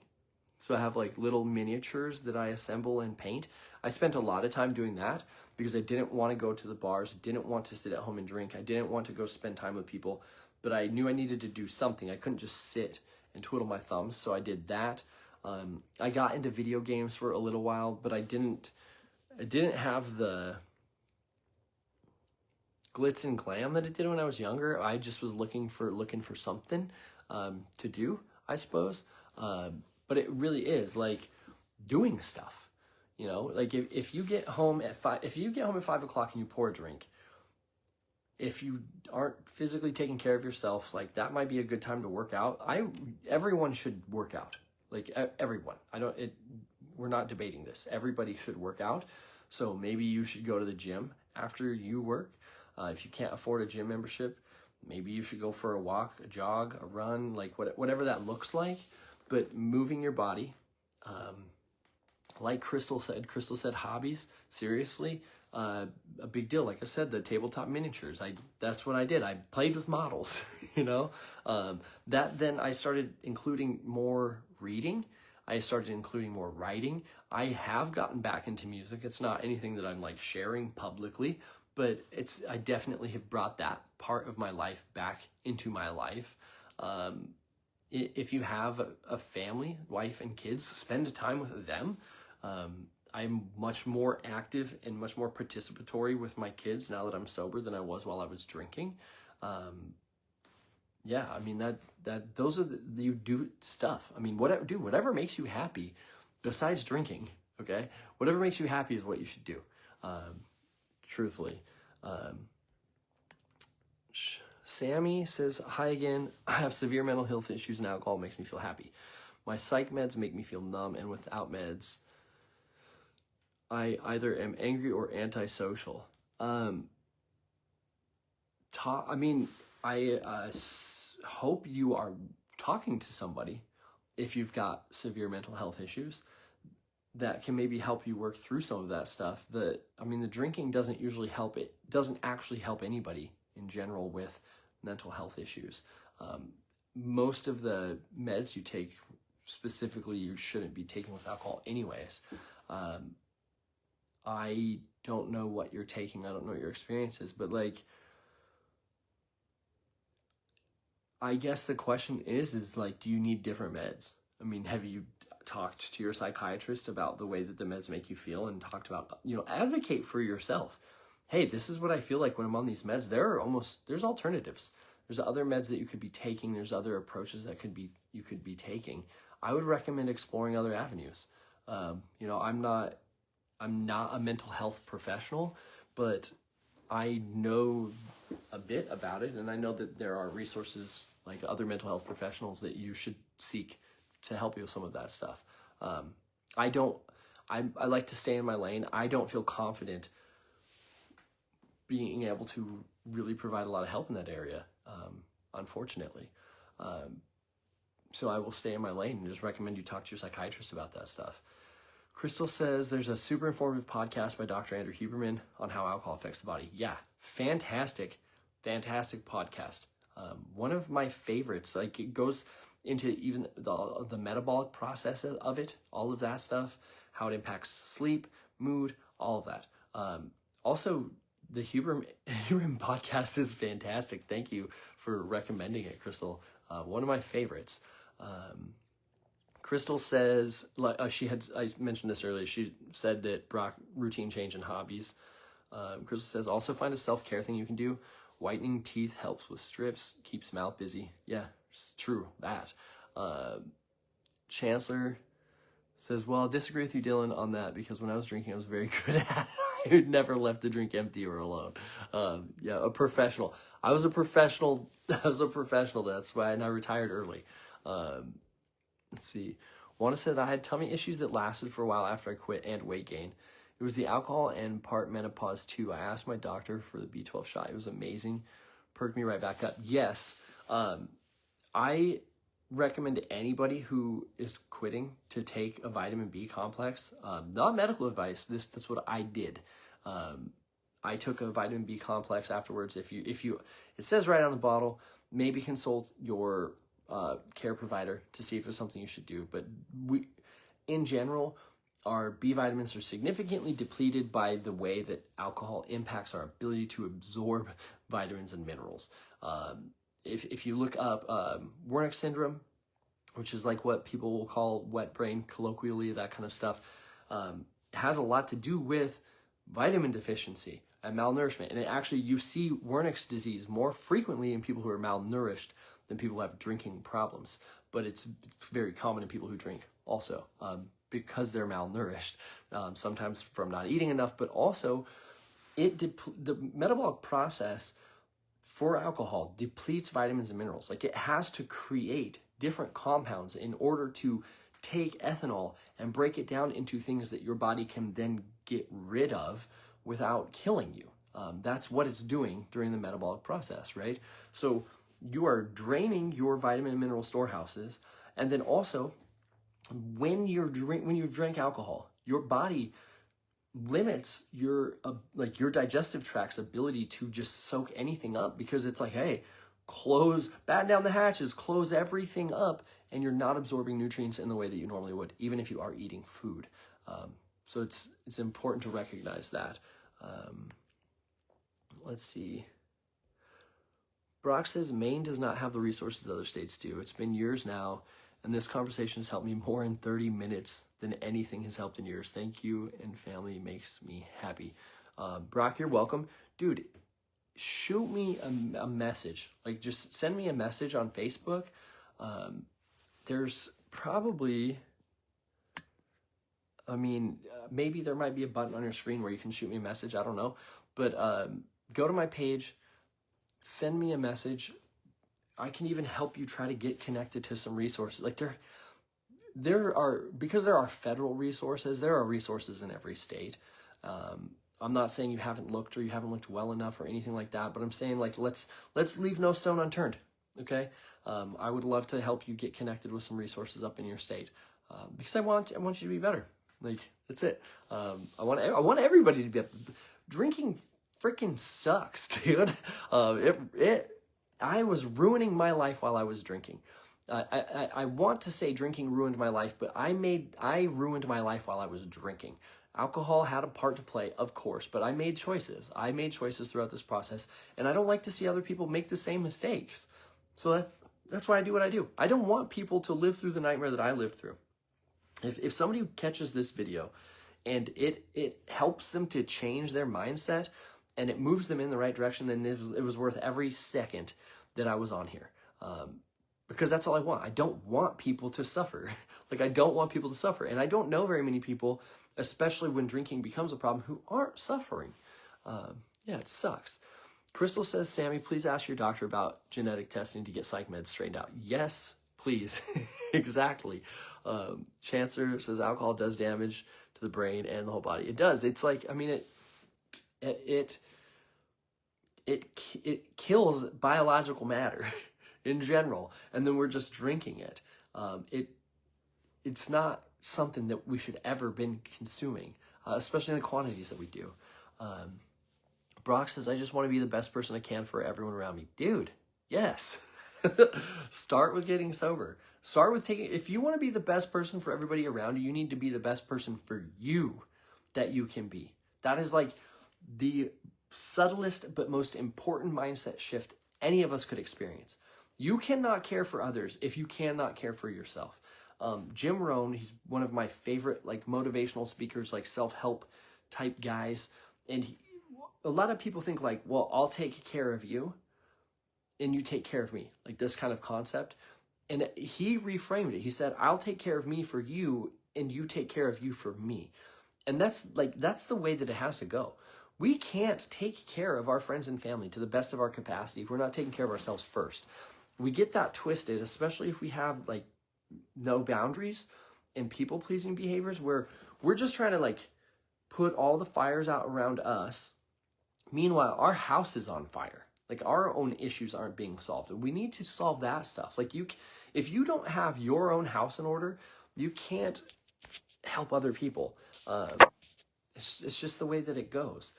So I have like little miniatures that I assemble and paint. I spent a lot of time doing that because I didn't want to go to the bars, didn't want to sit at home and drink. I didn't want to go spend time with people. but I knew I needed to do something. I couldn't just sit and twiddle my thumbs, so I did that. I got into video games for a little while, but I didn't have the glitz and glam that it did when I was younger. I just was looking for something to do, I suppose. But it really is like doing stuff. You know, like if you get home at 5 o'clock and you pour a drink, if you aren't physically taking care of yourself, like that might be a good time to work out. Everyone should work out. Like everyone. We're not debating this. Everybody should work out. So maybe you should go to the gym after you work. If you can't afford a gym membership, maybe you should go for a walk, a jog, a run, like whatever that looks like. But moving your body, like Crystal said hobbies, seriously, a big deal. Like I said, the tabletop miniatures, that's what I did. I played with models, you know. Then I started including more reading. I started including more writing. I have gotten back into music. It's not anything that I'm like sharing publicly, but I definitely have brought that part of my life back into my life. If you have a family, wife and kids, spend time with them. I'm much more active and much more participatory with my kids now that I'm sober than I was while I was drinking. Yeah, I mean those are you do stuff. I mean, whatever makes you happy besides drinking, okay? Whatever makes you happy is what you should do. Truthfully. Sammy says, hi again. I have severe mental health issues and alcohol makes me feel happy. My psych meds make me feel numb, and without meds, I either am angry or antisocial. I hope you are talking to somebody if you've got severe mental health issues that can maybe help you work through some of that stuff. The drinking doesn't usually help. It doesn't actually help anybody in general with mental health issues. Most of the meds you take, specifically, you shouldn't be taking with alcohol anyways. I don't know what you're taking. I don't know what your experience is, but like, I guess the question is like, do you need different meds? I mean, have you talked to your psychiatrist about the way that the meds make you feel and talked about, advocate for yourself? Hey, this is what I feel like when I'm on these meds. There's alternatives. There's other meds that you could be taking. There's other approaches that you could be taking. I would recommend exploring other avenues. I'm not a mental health professional, but I know a bit about it, and I know that there are resources like other mental health professionals that you should seek to help you with some of that stuff. I like to stay in my lane. I don't feel confident being able to really provide a lot of help in that area, unfortunately. So I will stay in my lane and just recommend you talk to your psychiatrist about that stuff. Crystal says there's a super informative podcast by Dr. Andrew Huberman on how alcohol affects the body. Yeah, fantastic podcast. One of my favorites. Like, it goes into even the metabolic process of it, all of that stuff, how it impacts sleep, mood, all of that. Also, the Huberman podcast is fantastic. Thank you for recommending it, Crystal. One of my favorites. Crystal says, I mentioned this earlier, she said that routine change in hobbies. Crystal says, also find a self-care thing you can do. Whitening teeth helps with strips, keeps mouth busy. Yeah, it's true, that. Chancellor says, well, I'll disagree with you, Dylan, on that, because when I was drinking, I was very good at it. I never left the drink empty or alone. Yeah, a professional. I was a professional. That's why I retired early. Let's see. Wanda said, I had tummy issues that lasted for a while after I quit and weight gain. It was the alcohol and part menopause too. I asked my doctor for the B12 shot. It was amazing. Perked me right back up. Yes. I recommend to anybody who is quitting to take a vitamin B complex. Not medical advice. That's what I did. I took a vitamin B complex afterwards. If you, it says right on the bottle, maybe consult your care provider to see if it's something you should do. But in general, our B vitamins are significantly depleted by the way that alcohol impacts our ability to absorb vitamins and minerals. if you look up Wernicke syndrome, which is like what people will call wet brain colloquially, that kind of stuff, has a lot to do with vitamin deficiency and malnourishment. And it actually, you see Wernicke's disease more frequently in people who are malnourished than people who have drinking problems. But it's very common in people who drink also, because they're malnourished, sometimes from not eating enough, but also the metabolic process for alcohol depletes vitamins and minerals. Like, it has to create different compounds in order to take ethanol and break it down into things that your body can then get rid of without killing you. That's what it's doing during the metabolic process, right? So you are draining your vitamin and mineral storehouses, and then also when you drink alcohol, your body limits your digestive tract's ability to just soak anything up, because it's like, hey, batten down the hatches, close everything up, and you're not absorbing nutrients in the way that you normally would, even if you are eating food. So it's important to recognize that. Let's see. Brock says Maine does not have the resources that other states do. It's been years now, and this conversation has helped me more in 30 minutes than anything has helped in years. Thank you, and family makes me happy. Brock, you're welcome. Dude, shoot me a message. Like, just send me a message on Facebook. There's probably, maybe there might be a button on your screen where you can shoot me a message. I don't know. But go to my page, send me a message. I can even help you try to get connected to some resources. Like, because there are federal resources, there are resources in every state. I'm not saying you haven't looked or you haven't looked well enough or anything like that, but I'm saying, like, let's leave no stone unturned. Okay. I would love to help you get connected with some resources up in your state, because I want you to be better. Like, that's it. I want everybody to be up. Drinking freaking sucks, dude. I was ruining my life while I was drinking. I want to say drinking ruined my life, but I ruined my life while I was drinking. Alcohol had a part to play, of course, but I made choices. I made choices throughout this process, and I don't like to see other people make the same mistakes. So that's why I do what I do. I don't want people to live through the nightmare that I lived through. If somebody catches this video and it helps them to change their mindset and it moves them in the right direction, then it was worth every second that I was on here. Because that's all I want. I don't want people to suffer. Like, I don't want people to suffer. And I don't know very many people, especially when drinking becomes a problem, who aren't suffering. Yeah, it sucks. Crystal says, Sammy, please ask your doctor about genetic testing to get psych meds straightened out. Yes, please. Exactly. Chancellor says alcohol does damage to the brain and the whole body. It does. It's like, it kills biological matter in general, and then we're just drinking it. It's not something that we should ever been consuming, especially in the quantities that we do. Brock says, I just want to be the best person I can for everyone around me. Dude, yes. Start with getting sober. Start with if you want to be the best person for everybody around you, you need to be the best person for you that you can be. That is like the subtlest but most important mindset shift any of us could experience. You cannot care for others if you cannot care for yourself. Jim Rohn, he's one of my favorite, like, motivational speakers, like self-help type guys. And a lot of people think, like, well, I'll take care of you and you take care of me, like this kind of concept. And he reframed it. He said, I'll take care of me for you and you take care of you for me. And that's the way that it has to go. We can't take care of our friends and family to the best of our capacity if we're not taking care of ourselves first. We get that twisted, especially if we have, like, no boundaries and people-pleasing behaviors where we're just trying to, like, put all the fires out around us. Meanwhile, our house is on fire. Like, our own issues aren't being solved. And we need to solve that stuff. Like, if you don't have your own house in order, you can't help other people. It's just the way that it goes.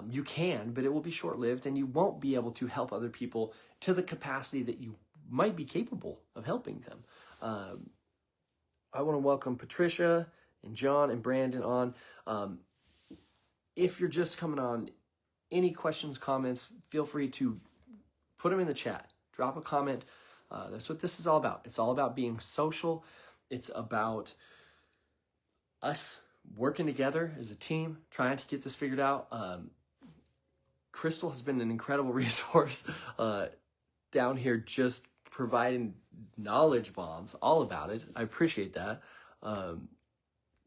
You can, but it will be short-lived, and you won't be able to help other people to the capacity that you might be capable of helping them. I want to welcome Patricia and John and Brandon on. If you're just coming on, any questions, comments, feel free to put them in the chat. drop a comment. That's what this is all about. It's all about being social. It's about us working together as a team, trying to get this figured out. Crystal has been an incredible resource down here, just providing knowledge bombs all about it. I appreciate that.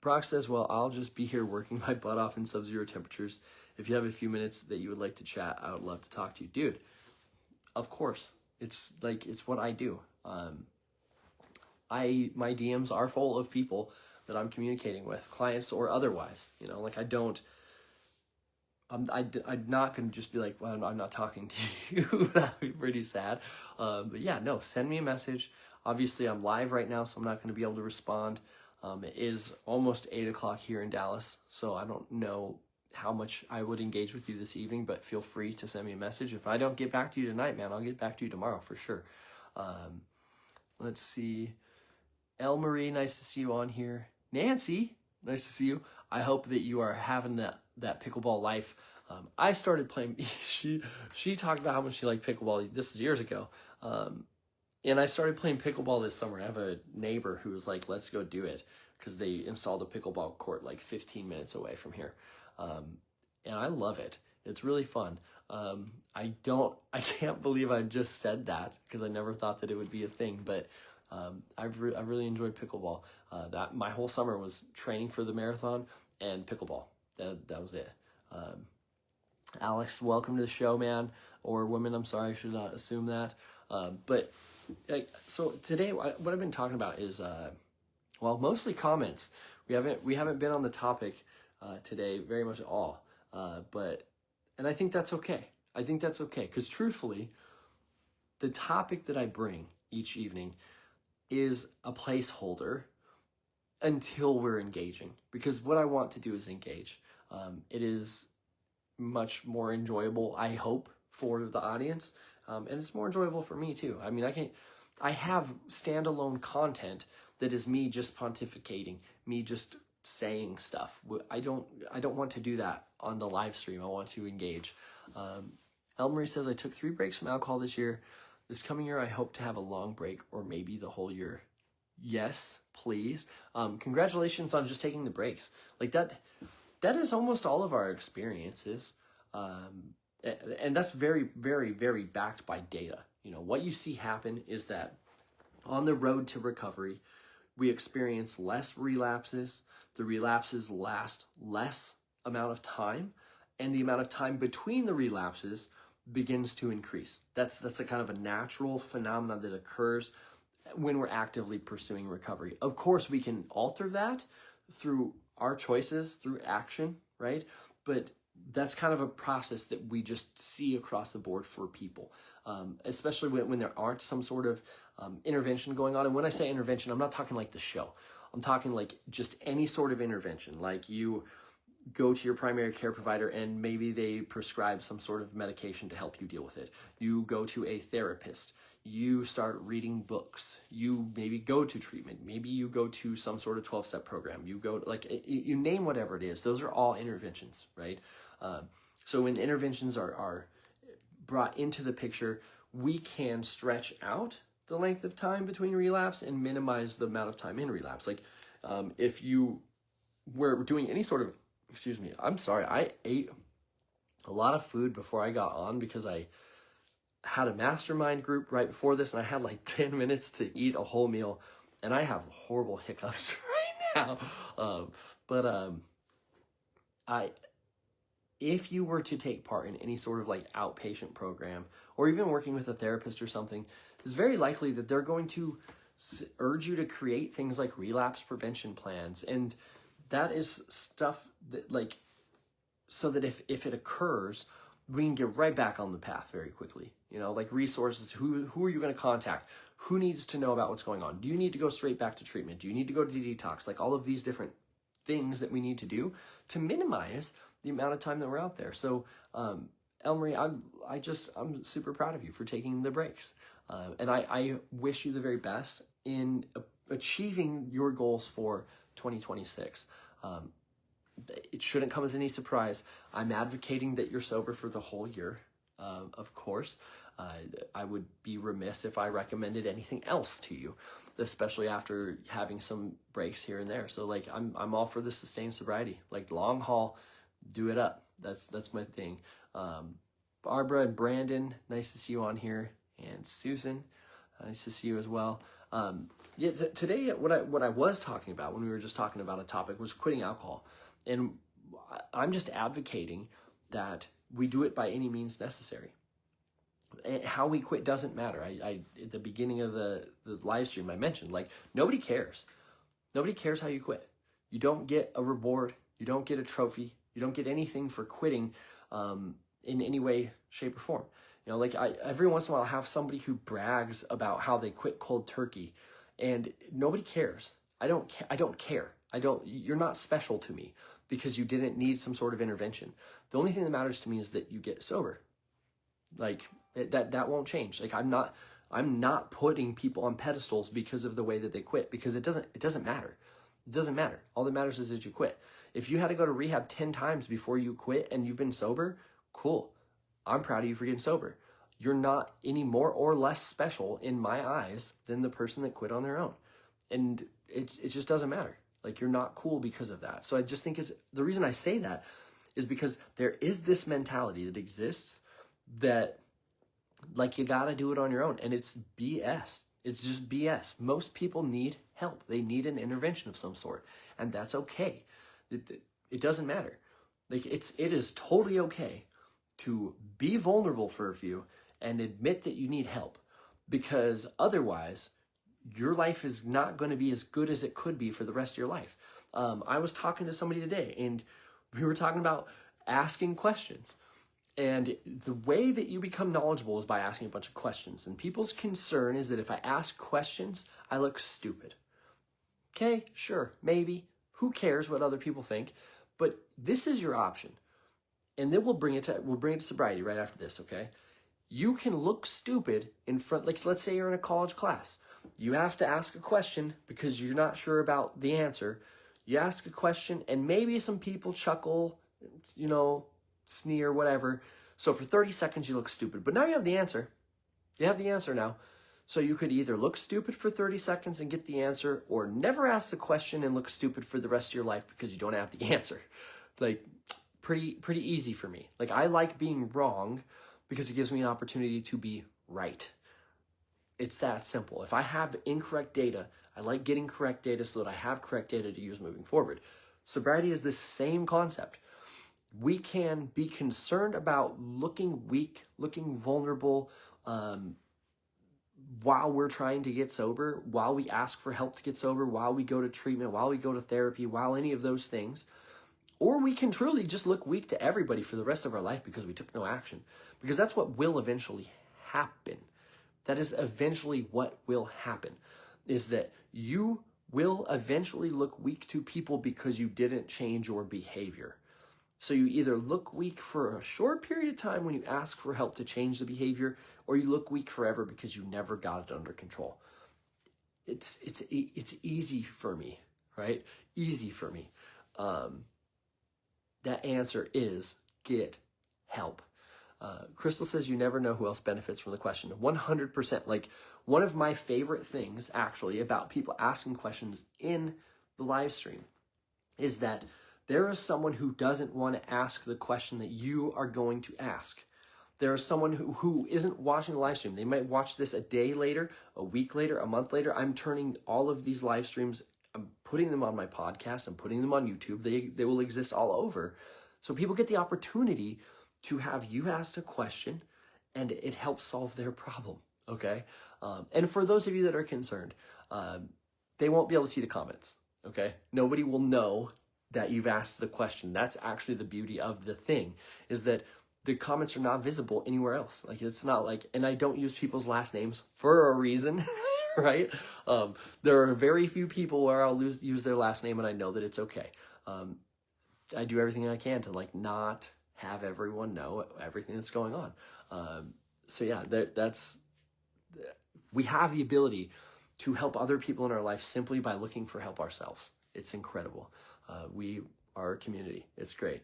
Brock says, well, I'll just be here working my butt off in sub-zero temperatures. If you have a few minutes that you would like to chat, I would love to talk to you. Dude, of course. It's what I do. My DMs are full of people that I'm communicating with, clients or otherwise. You know, like I'm not going to just be like, well, I'm not talking to you. That'd be pretty sad. But yeah, no, send me a message. Obviously, I'm live right now, so I'm not going to be able to respond. It is almost 8 o'clock here in Dallas, so I don't know how much I would engage with you this evening, but feel free to send me a message. If I don't get back to you tonight, man, I'll get back to you tomorrow for sure. Let's see. El Marie, nice to see you on here. Nancy, nice to see you. I hope that you are having that pickleball life. I started playing, she talked about how much she liked pickleball. This was years ago. And I started playing pickleball this summer. I have a neighbor who was like, let's go do it, because they installed a pickleball court like 15 minutes away from here. And I love it. It's really fun. I can't believe I just said that, because I never thought that it would be a thing, but I've really enjoyed pickleball. That my whole summer was training for the marathon and pickleball. That was it. Alex, welcome to the show, man, or woman. I'm sorry, I should not assume that. But so today, what I've been talking about is mostly comments. We haven't been on the topic today very much at all. And I think that's okay. I think that's okay, because truthfully, the topic that I bring each evening is a placeholder until we're engaging, because what I want to do is engage. It is much more enjoyable, I hope, for the audience, and it's more enjoyable for me too. I mean, I have standalone content that is me just pontificating, me just saying stuff. I don't want to do that on the live stream. I want to engage. Elmarie says, I took 3 breaks from alcohol this year. This coming year, I hope to have a long break, or maybe the whole year. Yes, please. Congratulations on just taking the breaks. Like that is almost all of our experiences. And that's very, very, very backed by data. You know, what you see happen is that on the road to recovery, we experience less relapses. The relapses last less amount of time, and the amount of time between the relapses begins to increase. That's a kind of a natural phenomenon that occurs when we're actively pursuing recovery. Of course, we can alter that through our choices, through action, right? But that's kind of a process that we just see across the board for people, especially when there aren't some sort of intervention going on. And when I say intervention, I'm not talking like the show. I'm talking like just any sort of intervention, like you go to your primary care provider and maybe they prescribe some sort of medication to help you deal with it. You go to a therapist. You start reading books. You maybe go to treatment. Maybe you go to some sort of 12-step program. You go, you name whatever it is. Those are all interventions, right? So when interventions are brought into the picture, we can stretch out the length of time between relapse and minimize the amount of time in relapse. Like if you were doing any sort of, I'm sorry, I ate a lot of food before I got on because I had a mastermind group right before this, and I had like 10 minutes to eat a whole meal, and I have horrible hiccups right now. If you were to take part in any sort of like outpatient program, or even working with a therapist or something, it's very likely that they're going to urge you to create things like relapse prevention plans. And that is stuff that, like, so that if it occurs, we can get right back on the path very quickly. You know, like resources, who are you going to contact? Who needs to know about what's going on? Do you need to go straight back to treatment? Do you need to go to detox? Like all of these different things that we need to do to minimize the amount of time that we're out there. So, Elmarie, I'm super proud of you for taking the breaks. And I wish you the very best in achieving your goals for 2026. It shouldn't come as any surprise. I'm advocating that you're sober for the whole year, of course. I would be remiss if I recommended anything else to you, especially after having some breaks here and there. So like I'm all for the sustained sobriety, like long haul, do it up. That's my thing. Barbara and Brandon, nice to see you on here, and Susan, nice to see you as well. Today what I was talking about when we were just talking about a topic was quitting alcohol, and I'm just advocating that we do it by any means necessary. How we quit doesn't matter. I at the beginning of the live stream I mentioned, like, nobody cares. Nobody cares how you quit. You don't get a reward. You don't get a trophy. You don't get anything for quitting in any way, shape, or form. You know, like every once in a while I have somebody who brags about how they quit cold turkey, and nobody cares. I don't care. You're not special to me because you didn't need some sort of intervention. The only thing that matters to me is that you get sober. Like that won't change. Like I'm not putting people on pedestals because of the way that they quit, because it doesn't matter. It doesn't matter. All that matters is that you quit. If you had to go to rehab 10 times before you quit and you've been sober, cool. I'm proud of you for getting sober. You're not any more or less special in my eyes than the person that quit on their own. And it just doesn't matter. Like, you're not cool because of that. So I just think the reason I say that is because there is this mentality that exists that, like, you gotta do it on your own, and it's BS. It's just BS. Most people need help. They need an intervention of some sort, and that's okay. It doesn't matter. Like, it is totally okay to be vulnerable for a few and admit that you need help, because otherwise your life is not going to be as good as it could be for the rest of your life. I was talking to somebody today, and we were talking about asking questions. And the way that you become knowledgeable is by asking a bunch of questions. And people's concern is that if I ask questions, I look stupid. Okay, sure, maybe. Who cares what other people think? But this is your option. And then we'll bring it to sobriety right after this, okay? You can look stupid in front, like, let's say you're in a college class. You have to ask a question because you're not sure about the answer. You ask a question, and maybe some people chuckle, sneer, whatever. So for 30 seconds, you look stupid. But now you have the answer. You have the answer now. So you could either look stupid for 30 seconds and get the answer, or never ask the question and look stupid for the rest of your life because you don't have the answer. Like, pretty easy for me. Like, I like being wrong because it gives me an opportunity to be right. It's that simple. If I have incorrect data, I like getting correct data so that I have correct data to use moving forward. Sobriety is the same concept. We can be concerned about looking weak, looking vulnerable, while we're trying to get sober, while we ask for help to get sober, while we go to treatment, while we go to therapy, while any of those things. Or we can truly just look weak to everybody for the rest of our life because we took no action. Because that's what will eventually happen. That is eventually what will happen, is that you will eventually look weak to people because you didn't change your behavior. So you either look weak for a short period of time when you ask for help to change the behavior, or you look weak forever because you never got it under control. It's easy for me, right? Easy for me. That answer is get help. Crystal says you never know who else benefits from the question. 100%. Like, one of my favorite things actually about people asking questions in the live stream is that there is someone who doesn't want to ask the question that you are going to ask. There is someone who isn't watching the live stream. They might watch this a day later, a week later, a month later. I'm turning all of these live streams, I'm putting them on my podcast, I'm putting them on YouTube. They will exist all over. So people get the opportunity to have you ask a question, and it helps solve their problem, okay? And for those of you that are concerned, they won't be able to see the comments, okay? Nobody will know that you've asked the question. That's actually the beauty of the thing, is that the comments are not visible anywhere else. Like, it's not like, and I don't use people's last names for a reason, right? There are very few people where I'll use their last name, and I know that it's okay. I do everything I can to, like, not have everyone know everything that's going on. So yeah, we have the ability to help other people in our life simply by looking for help ourselves. It's incredible. We are a community. It's great.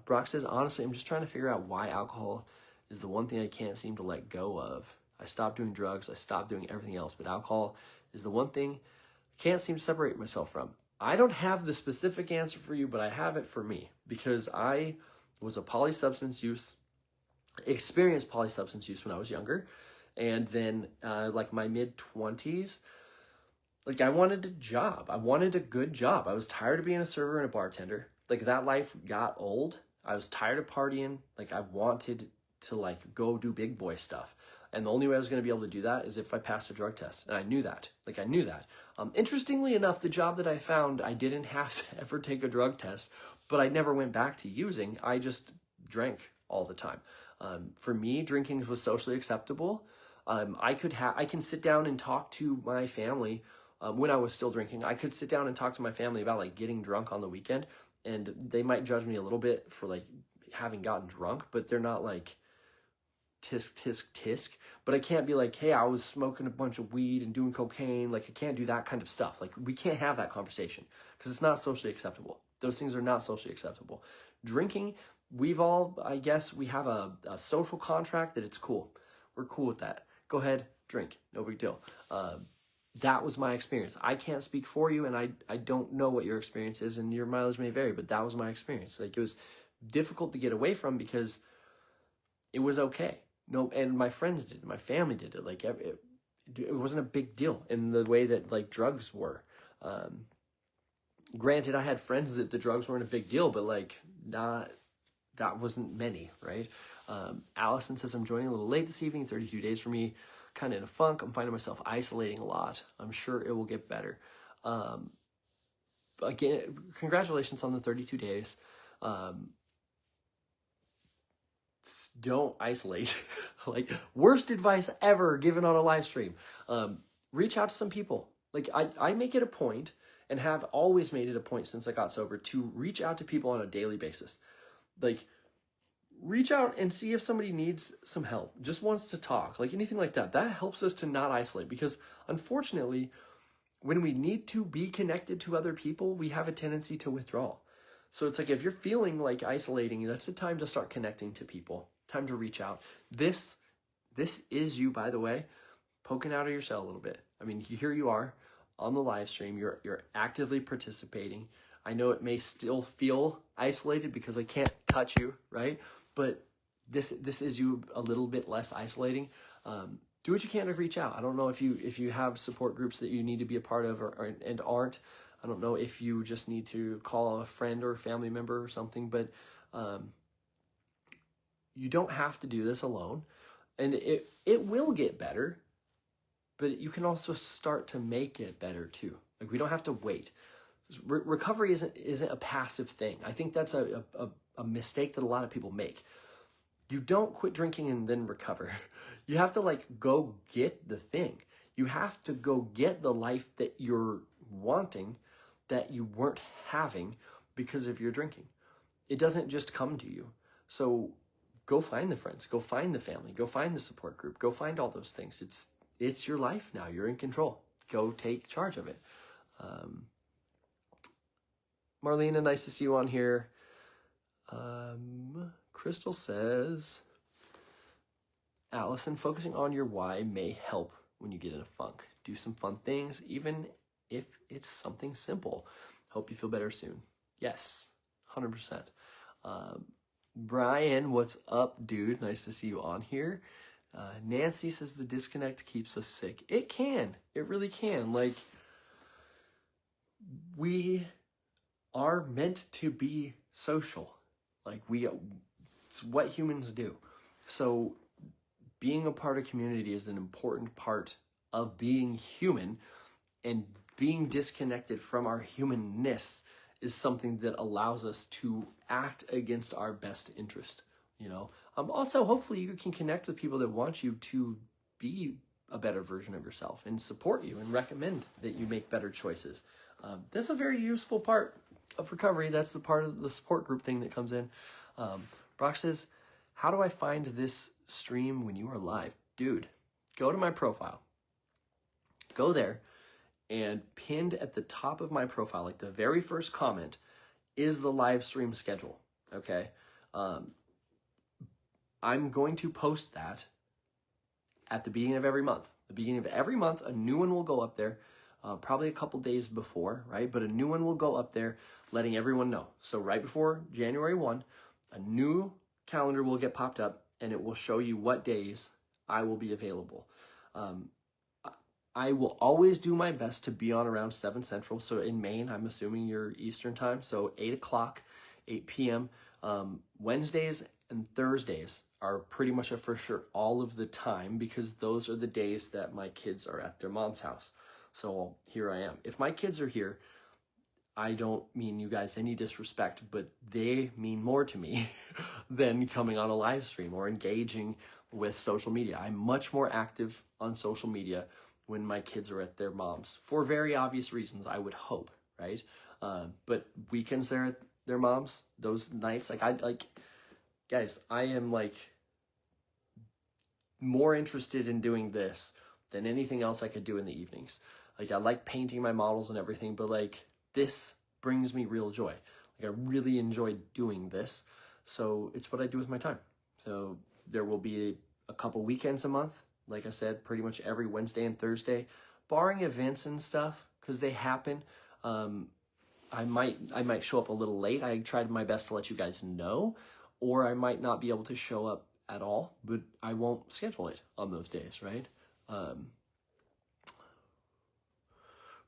Brock says, honestly, I'm just trying to figure out why alcohol is the one thing I can't seem to let go of. I stopped doing drugs, I stopped doing everything else, but alcohol is the one thing I can't seem to separate myself from. I don't have the specific answer for you, but I have it for me, because I was a experienced polysubstance use when I was younger. And then like my mid-20s, like I wanted a job. I wanted a good job. I was tired of being a server and a bartender. Like that life got old. I was tired of partying. Like I wanted to like go do big boy stuff. And the only way I was going to be able to do that is if I passed a drug test. And I knew that. Like I knew that. Interestingly enough, the job that I found, I didn't have to ever take a drug test, but I never went back to using. I just drank all the time. For me, drinking was socially acceptable. I can sit down and talk to my family. When I was still drinking, I could sit down and talk to my family about like getting drunk on the weekend, and they might judge me a little bit for like having gotten drunk, but they're not like tisk, tisk, tisk. But I can't be like, hey, I was smoking a bunch of weed and doing cocaine. Like I can't do that kind of stuff. Like we can't have that conversation because it's not socially acceptable. Those things are not socially acceptable. Drinking, I guess we have a social contract that it's cool. We're cool with that. Go ahead, drink, no big deal. That was my experience. I can't speak for you, and I don't know what your experience is, and your mileage may vary, but that was my experience. Like, it was difficult to get away from because it was okay. No, and my friends did it, my family did it. Like, it wasn't a big deal in the way that, like, drugs were. Granted, I had friends that the drugs weren't a big deal, but, like, that wasn't many, right? Allison says, I'm joining a little late this evening, 32 days for me. Kind of in a funk. I'm finding myself isolating a lot. I'm sure it will get better. Again, congratulations on the 32 days. Don't isolate. Like, worst advice ever given on a live stream. Reach out to some people. Like, I make it a point, and have always made it a point since I got sober, to reach out to people on a daily basis. Like, reach out and see if somebody needs some help, just wants to talk, like anything like that. That helps us to not isolate, because unfortunately, when we need to be connected to other people, we have a tendency to withdraw. So it's like, if you're feeling like isolating, that's the time to start connecting to people, time to reach out. This is you, by the way, poking out of your shell a little bit. I mean, here you are on the live stream, you're actively participating. I know it may still feel isolated because I can't touch you, right? But this is you a little bit less isolating. Do what you can to reach out. I don't know if you have support groups that you need to be a part of and aren't. I don't know if you just need to call a friend or a family member or something, but you don't have to do this alone. And it will get better, but you can also start to make it better too. Like, we don't have to wait. Recovery isn't a passive thing. I think that's a mistake that a lot of people make. You don't quit drinking and then recover. You have to, like, go get the thing. You have to go get the life that you're wanting that you weren't having because of your drinking. It doesn't just come to you. So go find the friends, go find the family, go find the support group, go find all those things. It's your life now. You're in control. Go take charge of it. Marlena, nice to see you on here. Crystal says, Allison, focusing on your why may help when you get in a funk. Do some fun things, even if it's something simple. Hope you feel better soon. Yes, 100%. Brian, what's up, dude? Nice to see you on here. Nancy says the disconnect keeps us sick. It can. It really can. Like, we are meant to be social. Like, it's what humans do. So being a part of community is an important part of being human, and being disconnected from our humanness is something that allows us to act against our best interest. Also, hopefully you can connect with people that want you to be a better version of yourself and support you and recommend that you make better choices. That's a very useful part of recovery. That's the part of the support group thing that comes in. Brock says, how do I find this stream when you are live? Dude, go to my profile. Go there, and pinned at the top of my profile, like the very first comment, is the live stream schedule, okay? I'm going to post that at the beginning of every month. The beginning of every month, a new one will go up there, probably a couple days before, right? But a new one will go up there letting everyone know. So right before January 1, a new calendar will get popped up and it will show you what days I will be available. I will always do my best to be on around 7 Central. So in Maine, I'm assuming you're Eastern time. So 8 o'clock, 8 p.m. Wednesdays and Thursdays are pretty much a for sure all of the time, because those are the days that my kids are at their mom's house. So here I am. If my kids are here, I don't mean you guys any disrespect, but they mean more to me than coming on a live stream or engaging with social media. I'm much more active on social media when my kids are at their mom's, for very obvious reasons, I would hope, right? But weekends they're at their mom's, those nights, guys, I am more interested in doing this than anything else I could do in the evenings. I like painting my models and everything, but this brings me real joy. I really enjoy doing this. So it's what I do with my time. So there will be a couple weekends a month. Like I said, pretty much every Wednesday and Thursday, barring events and stuff, because they happen. I might show up a little late. I tried my best to let you guys know, or I might not be able to show up at all, but I won't schedule it on those days, right?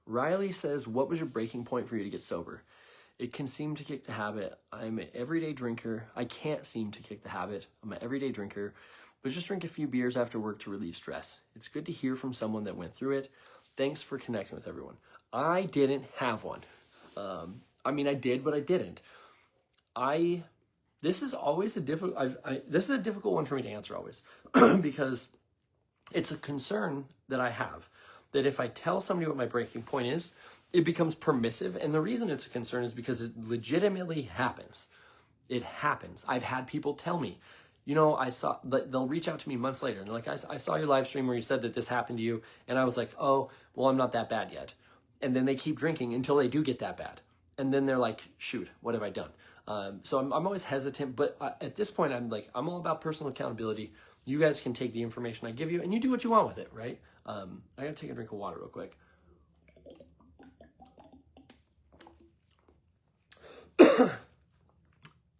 Riley says, what was your breaking point for you to get sober? It can seem to kick the habit. I'm an everyday drinker. I can't seem to kick the habit. I'm an everyday drinker, but just drink a few beers after work to relieve stress. It's good to hear from someone that went through it. Thanks for connecting with everyone. I didn't have one. I did, but I didn't. This is always this is a difficult one for me to answer always, because it's a concern that I have, that if I tell somebody what my breaking point is, it becomes permissive. And the reason it's a concern is because it legitimately happens. It happens. I've had people tell me, they'll reach out to me months later and they're like, I saw your live stream where you said that this happened to you. And I was like, oh, well, I'm not that bad yet. And then they keep drinking until they do get that bad. And then they're like, shoot, what have I done? So I'm always hesitant, but at this point, I'm all about personal accountability. You guys can take the information I give you and you do what you want with it, right? I gotta take a drink of water real quick.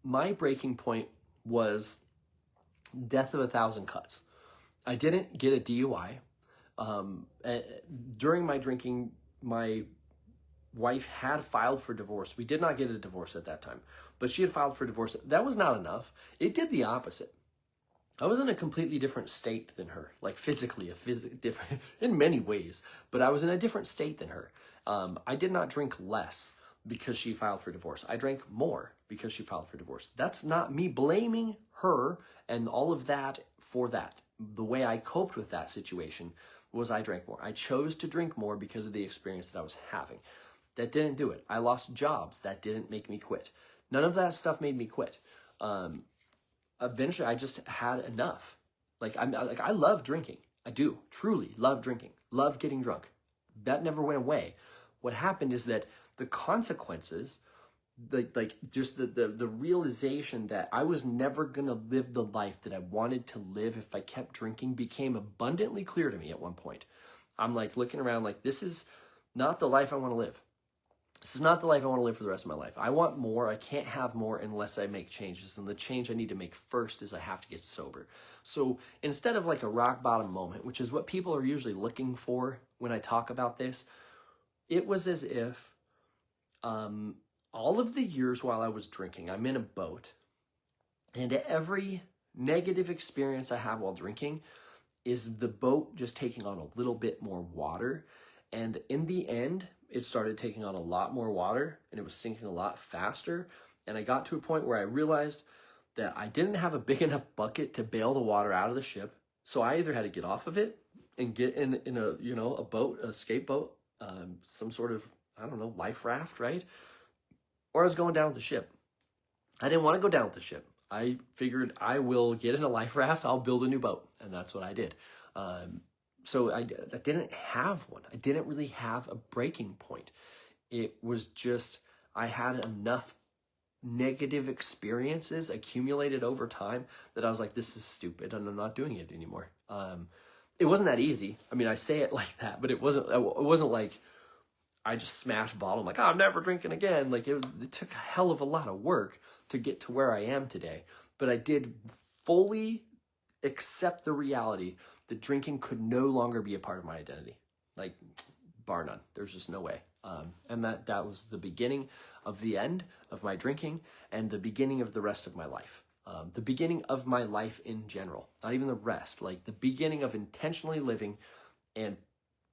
My breaking point was death of 1,000 cuts. I didn't get a DUI. During my drinking, my wife had filed for divorce. We did not get a divorce at that time, but she had filed for divorce. That was not enough. It did the opposite. I was in a completely different state than her, physically, different in many ways, but I was in a different state than her. I did not drink less because she filed for divorce. I drank more because she filed for divorce. That's not me blaming her and all of that for that. The way I coped with that situation was I drank more. I chose to drink more because of the experience that I was having. That didn't do it. I lost jobs. That didn't make me quit. None of that stuff made me quit. Eventually, I just had enough. I love drinking. I do truly love drinking. Love getting drunk. That never went away. What happened is that the consequences, the realization that I was never gonna live the life that I wanted to live if I kept drinking, became abundantly clear to me at one point. I'm looking around this is not the life I want to live. This is not the life I want to live for the rest of my life. I want more. I can't have more unless I make changes. And the change I need to make first is I have to get sober. So instead of a rock bottom moment, which is what people are usually looking for when I talk about this, it was as if all of the years while I was drinking, I'm in a boat, and every negative experience I have while drinking is the boat just taking on a little bit more water. And in the end, it started taking on a lot more water and it was sinking a lot faster. And I got to a point where I realized that I didn't have a big enough bucket to bail the water out of the ship. So I either had to get off of it and get in a boat, a skate boat, some sort of, life raft, right? Or I was going down with the ship. I didn't want to go down with the ship. I figured I will get in a life raft, I'll build a new boat. And that's what I did. So I didn't have one. I didn't really have a breaking point. It was just, I had enough negative experiences accumulated over time that I was like, this is stupid and I'm not doing it anymore. It wasn't that easy. I mean, I say it like that, but it wasn't like I just smashed a bottle. I'm like, oh, I'm never drinking again. Like it took a hell of a lot of work to get to where I am today. But I did fully accept the reality that drinking could no longer be a part of my identity. Like, bar none. There's just no way. And that was the beginning of the end of my drinking and the beginning of the rest of my life. The beginning of my life in general, not even the rest, like the beginning of intentionally living and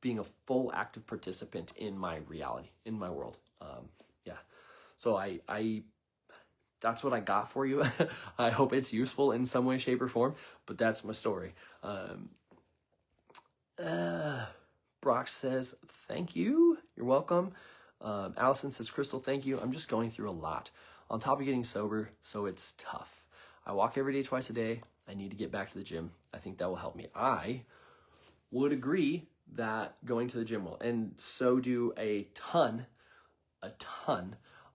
being a full active participant in my reality, in my world. So I that's what I got for you. I hope it's useful in some way, shape, or form, but that's my story. Brock says, thank you. You're welcome. Allison says, Crystal, thank you. I'm just going through a lot. On top of getting sober, so it's tough. I walk every day, twice a day. I need to get back to the gym. I think that will help me. I would agree that going to the gym will, and so do a ton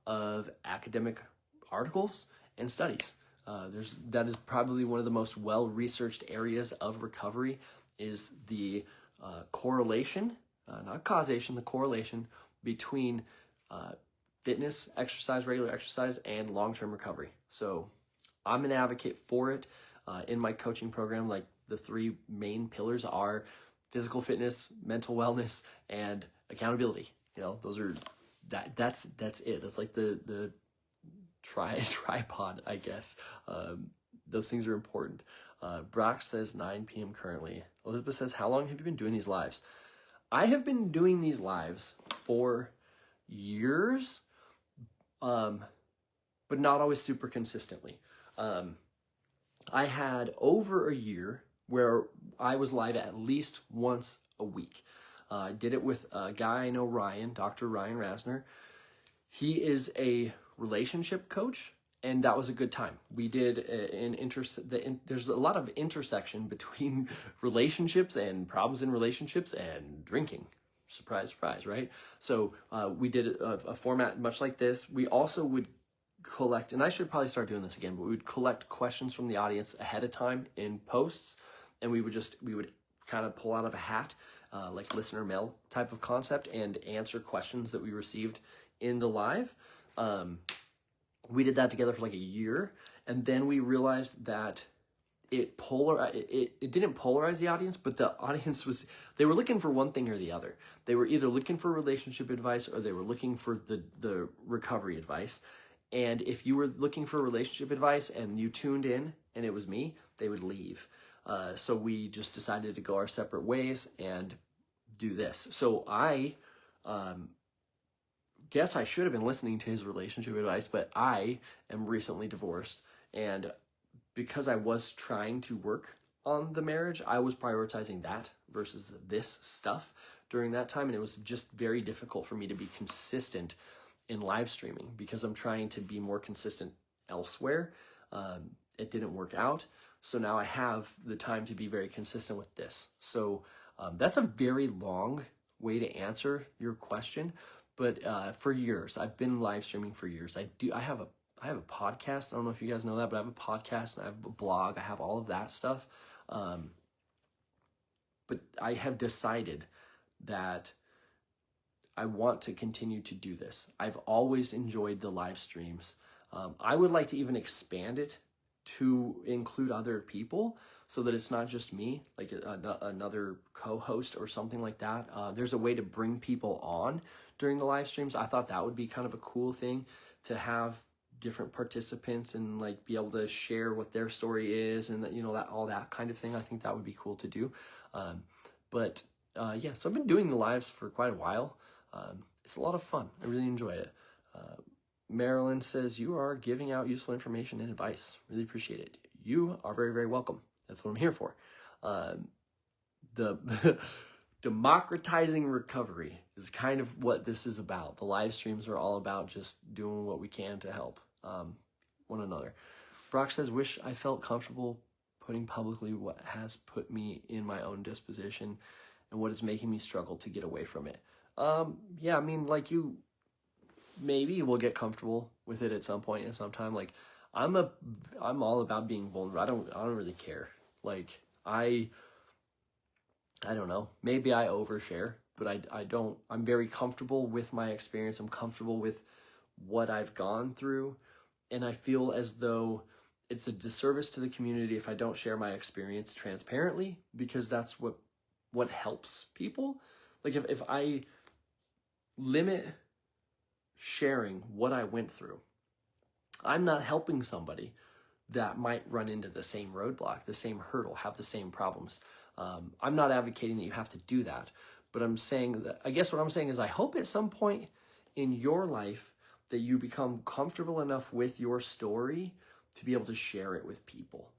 of academic articles and studies. That is probably one of the most well-researched areas of recovery is the correlation, not causation, the correlation between fitness, exercise, regular exercise, and long-term recovery. So I'm an advocate for it in my coaching program. Like the three main pillars are physical fitness, mental wellness, and accountability. You know, those are that's it. That's like the tripod, I guess. Those things are important. Brock says 9 p.m. currently. Elizabeth says, how long have you been doing these lives? I have been doing these lives for years, but not always super consistently. I had over a year where I was live at least once a week. I did it with a guy I know, Ryan, Dr. Ryan Rasner. He is a relationship coach, and that was a good time. We did there's a lot of intersection between relationships and problems in relationships and drinking. Surprise, surprise, right? So we did a format much like this. We also would collect, and I should probably start doing this again, but we would collect questions from the audience ahead of time in posts, and we would kind of pull out of a hat, like listener mail type of concept, and answer questions that we received in the live. We did that together for like a year, and then we realized that it didn't polarize the audience, but the audience they were looking for one thing or the other. They were either looking for relationship advice or they were looking for the recovery advice. And if you were looking for relationship advice and you tuned in and it was me, they would leave. So we just decided to go our separate ways and do this. So I guess I should have been listening to his relationship advice, but I am recently divorced, and because I was trying to work on the marriage, I was prioritizing that versus this stuff during that time, and it was just very difficult for me to be consistent in live streaming because I'm trying to be more consistent elsewhere. It didn't work out, so now I have the time to be very consistent with this. So that's a very long way to answer your question. But for years, I've been live streaming for years. I have a podcast. I don't know if you guys know that, but I have a podcast and I have a blog. I have all of that stuff. But I have decided that I want to continue to do this. I've always enjoyed the live streams. I would like to even expand it to include other people so that it's not just me, like another co-host or something like that. There's a way to bring people on during the live streams. I thought that would be kind of a cool thing to have different participants and like be able to share what their story is and that, you know, that all that kind of thing. I think that would be cool to do. Yeah, so I've been doing the lives for quite a while. It's a lot of fun. I really enjoy it. Marilyn says, you are giving out useful information and advice. Really appreciate it. You are very, very welcome. That's what I'm here for. The democratizing recovery is kind of what this is about. The live streams are all about just doing what we can to help one another. Brock says, wish I felt comfortable putting publicly what has put me in my own disposition and what is making me struggle to get away from it. Yeah, I mean, like maybe we'll get comfortable with it at some point in some time. Like I'm all about being vulnerable. I don't really care. Like I don't know. Maybe I overshare, but I don't. I'm very comfortable with my experience. I'm comfortable with what I've gone through, and I feel as though it's a disservice to the community if I don't share my experience transparently, because that's what helps people. Like if I limit sharing what I went through, I'm not helping somebody that might run into the same roadblock, the same hurdle, have the same problems. I'm not advocating that you have to do that, but I'm saying that, I guess what I'm saying is I hope at some point in your life that you become comfortable enough with your story to be able to share it with people.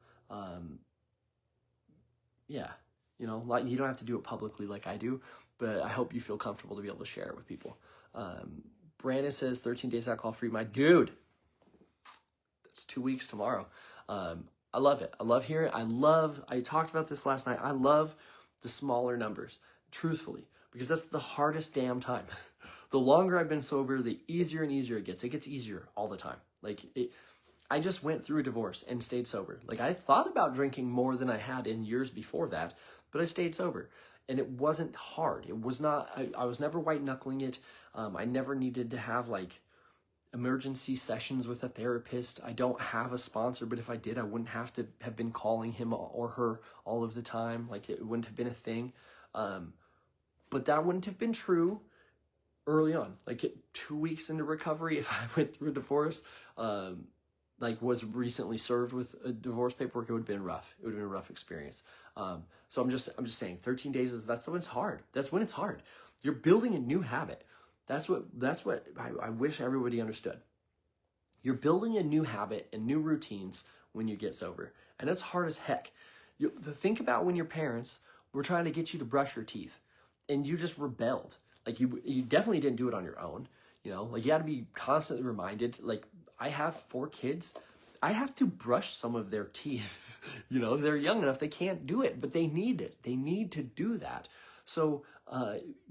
Yeah, you know, like you don't have to do it publicly like I do, but I hope you feel comfortable to be able to share it with people. Brandon says 13 days alcohol free. My dude, that's 2 weeks tomorrow. I love it. I love hearing it. I talked about this last night. I love the smaller numbers, truthfully, because that's the hardest damn time. The longer I've been sober, the easier and easier it gets. It gets easier all the time. I just went through a divorce and stayed sober. Like I thought about drinking more than I had in years before that, but I stayed sober. And it wasn't hard. It was not, I was never white knuckling it. I never needed to have like emergency sessions with a therapist. I don't have a sponsor, but if I did, I wouldn't have to have been calling him or her all of the time. Like it wouldn't have been a thing. But that wouldn't have been true early on. Like 2 weeks into recovery, if I went through a divorce, like was recently served with a divorce paperwork, it would have been rough. It would have been a rough experience. So I'm just saying 13 days that's when it's hard. That's when it's hard. You're building a new habit. That's what I wish everybody understood. You're building a new habit and new routines when you get sober. And it's hard as heck. Think about when your parents were trying to get you to brush your teeth and you just rebelled. Like you definitely didn't do it on your own. You know, like you had to be constantly reminded. Like I have 4 kids. I have to brush some of their teeth. You know, they're young enough, they can't do it, but they need it. They need to do that. So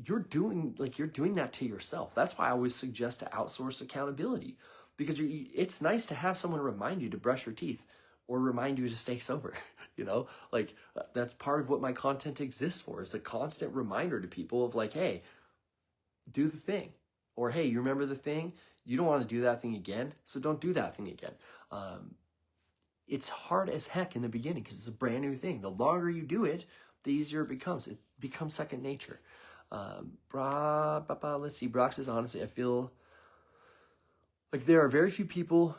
you're doing that to yourself. That's why I always suggest to outsource accountability, because it's nice to have someone remind you to brush your teeth or remind you to stay sober. You know, like that's part of what my content exists for, is a constant reminder to people of like, hey, do the thing. Or, hey, you remember the thing? You don't want to do that thing again, so don't do that thing again. It's hard as heck in the beginning because it's a brand new thing. The longer you do it, the easier it becomes. It becomes second nature. Let's see. Brock says, honestly, I feel like there are very few people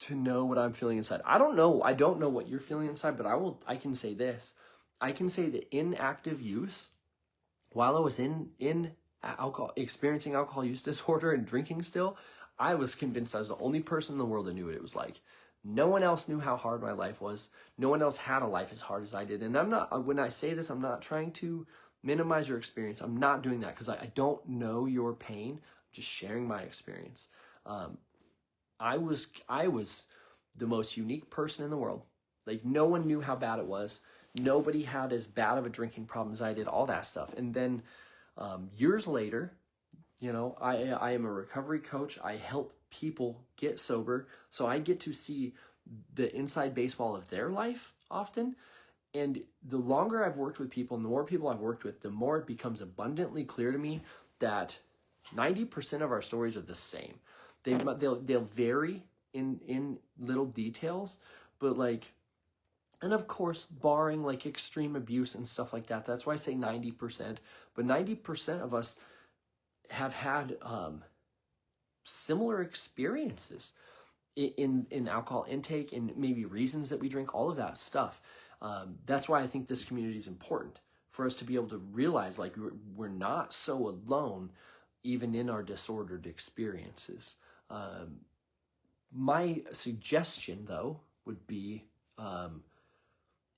to know what I'm feeling inside. I don't know what you're feeling inside, but I can say this. I can say that in active use, while I was in experiencing alcohol use disorder and drinking still, I was convinced I was the only person in the world that knew what it was like. No one else knew how hard my life was. No one else had a life as hard as I did. And when I say this, I'm not trying to minimize your experience. I'm not doing that because I don't know your pain. I'm just sharing my experience. I was the most unique person in the world. Like no one knew how bad it was. Nobody had as bad of a drinking problem as I did, all that stuff. And then years later, you know, I am a recovery coach. I help people get sober. So I get to see the inside baseball of their life often. And the longer I've worked with people and the more people I've worked with, the more it becomes abundantly clear to me that 90% of our stories are the same. They'll vary in little details, but like, and of course, barring like extreme abuse and stuff like that, that's why I say 90%, but 90% of us have had similar experiences in alcohol intake and maybe reasons that we drink, all of that stuff. That's why I think this community is important, for us to be able to realize like we're not so alone even in our disordered experiences. My suggestion though would be,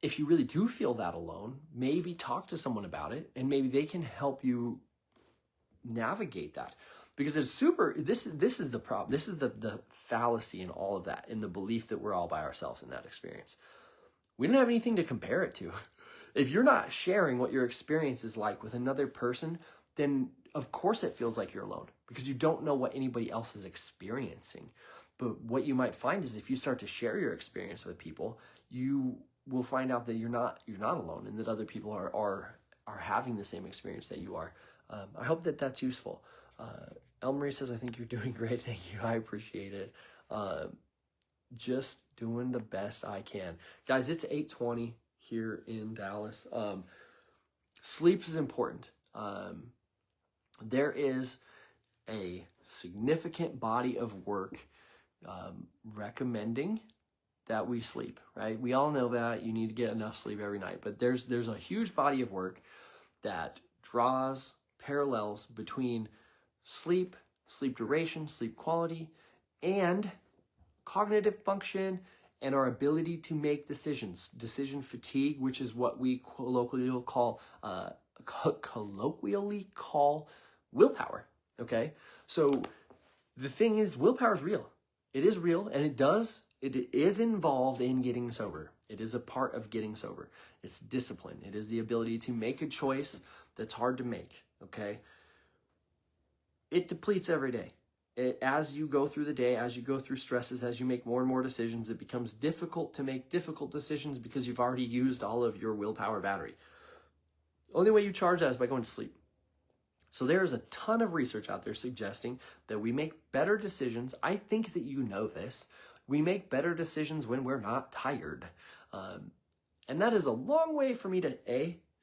if you really do feel that alone, maybe talk to someone about it and maybe they can help you navigate that. Because it's this is the problem. This is the fallacy in all of that, in the belief that we're all by ourselves in that experience. We don't have anything to compare it to. If you're not sharing what your experience is like with another person, then of course it feels like you're alone. because you don't know what anybody else is experiencing. But what you might find is if you start to share your experience with people, you will find out that you're not alone, and that other people are having the same experience that you are. I hope that that's useful. Elmarie says, I think you're doing great. Thank you. I appreciate it. Just doing the best I can. Guys, it's 8:20 here in Dallas. Sleep is important. There is a significant body of work recommending that we sleep, right? We all know that you need to get enough sleep every night, but there's a huge body of work that draws parallels between sleep duration, sleep quality, and cognitive function, and our ability to make decisions. Decision fatigue, which is what we colloquially call willpower, okay? So the thing is, willpower is real. It is real, and it is involved in getting sober. It is a part of getting sober. It's discipline. It is the ability to make a choice that's hard to make, okay? It depletes every day. As you go through the day, as you go through stresses, as you make more and more decisions, it becomes difficult to make difficult decisions because you've already used all of your willpower battery. Only way you charge that is by going to sleep. So there's a ton of research out there suggesting that we make better decisions. I think that you know this. We make better decisions when we're not tired. And that is a long way for me to,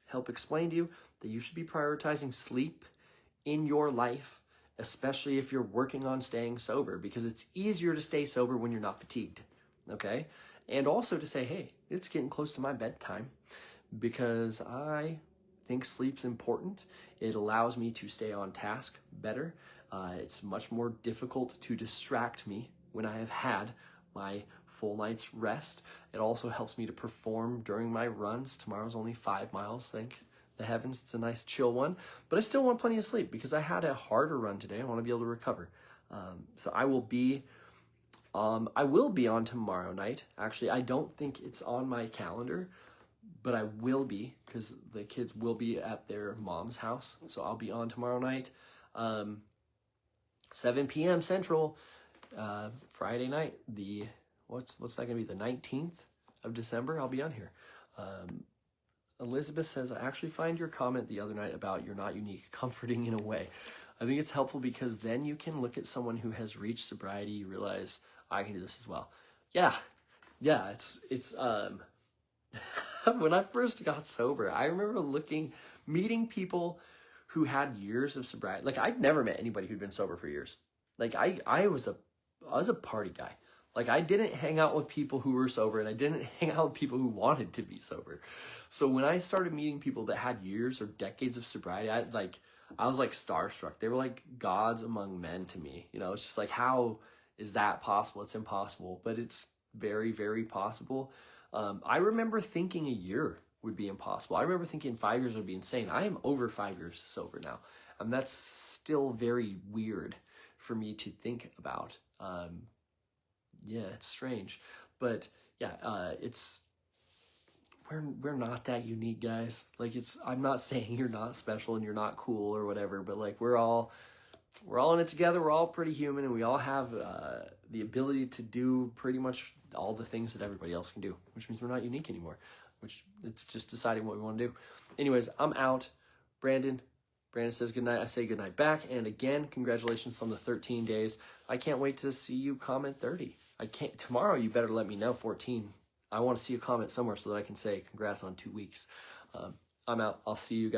help explain to you that you should be prioritizing sleep in your life, especially if you're working on staying sober, because it's easier to stay sober when you're not fatigued, okay? And also to say, hey, it's getting close to my bedtime, because I think sleep's important. It allows me to stay on task better. It's much more difficult to distract me when I have had my full night's rest. It also helps me to perform during my runs. Tomorrow's only 5 miles, thank the heavens. It's a nice chill one, but I still want plenty of sleep because I had a harder run today. I want to be able to recover. So I will be on tomorrow night. Actually, I don't think it's on my calendar, but I will be, because the kids will be at their mom's house. So I'll be on tomorrow night, 7 p.m. Central, Friday night. What's that going to be? The 19th of December. I'll be on here. Elizabeth says, I actually find your comment the other night about you're not unique comforting in a way. I think it's helpful because then you can look at someone who has reached sobriety, you realize I can do this as well. Yeah, it's when I first got sober, I remember meeting people who had years of sobriety. Like, I'd never met anybody who'd been sober for years. Like, I was a party guy. Like, I didn't hang out with people who were sober, and I didn't hang out with people who wanted to be sober. So when I started meeting people that had years or decades of sobriety, I was like starstruck. They were like gods among men to me. You know, it's just like, how is that possible? It's impossible, but it's very, very possible. I remember thinking a year would be impossible. I remember thinking 5 years would be insane. I am over 5 years sober now, and that's still very weird for me to think about. Yeah, it's strange, but yeah, we're not that unique, guys. Like, I'm not saying you're not special and you're not cool or whatever, but like, we're all in it together. We're all pretty human, and we all have the ability to do pretty much all the things that everybody else can do, which means we're not unique anymore, which it's just deciding what we want to do. Anyways, I'm out. Brandon says goodnight. I say goodnight back. And again, congratulations on the 13 days. I can't wait to see you comment 30. Tomorrow, you better let me know 14. I want to see a comment somewhere so that I can say congrats on 2 weeks. I'm out. I'll see you guys.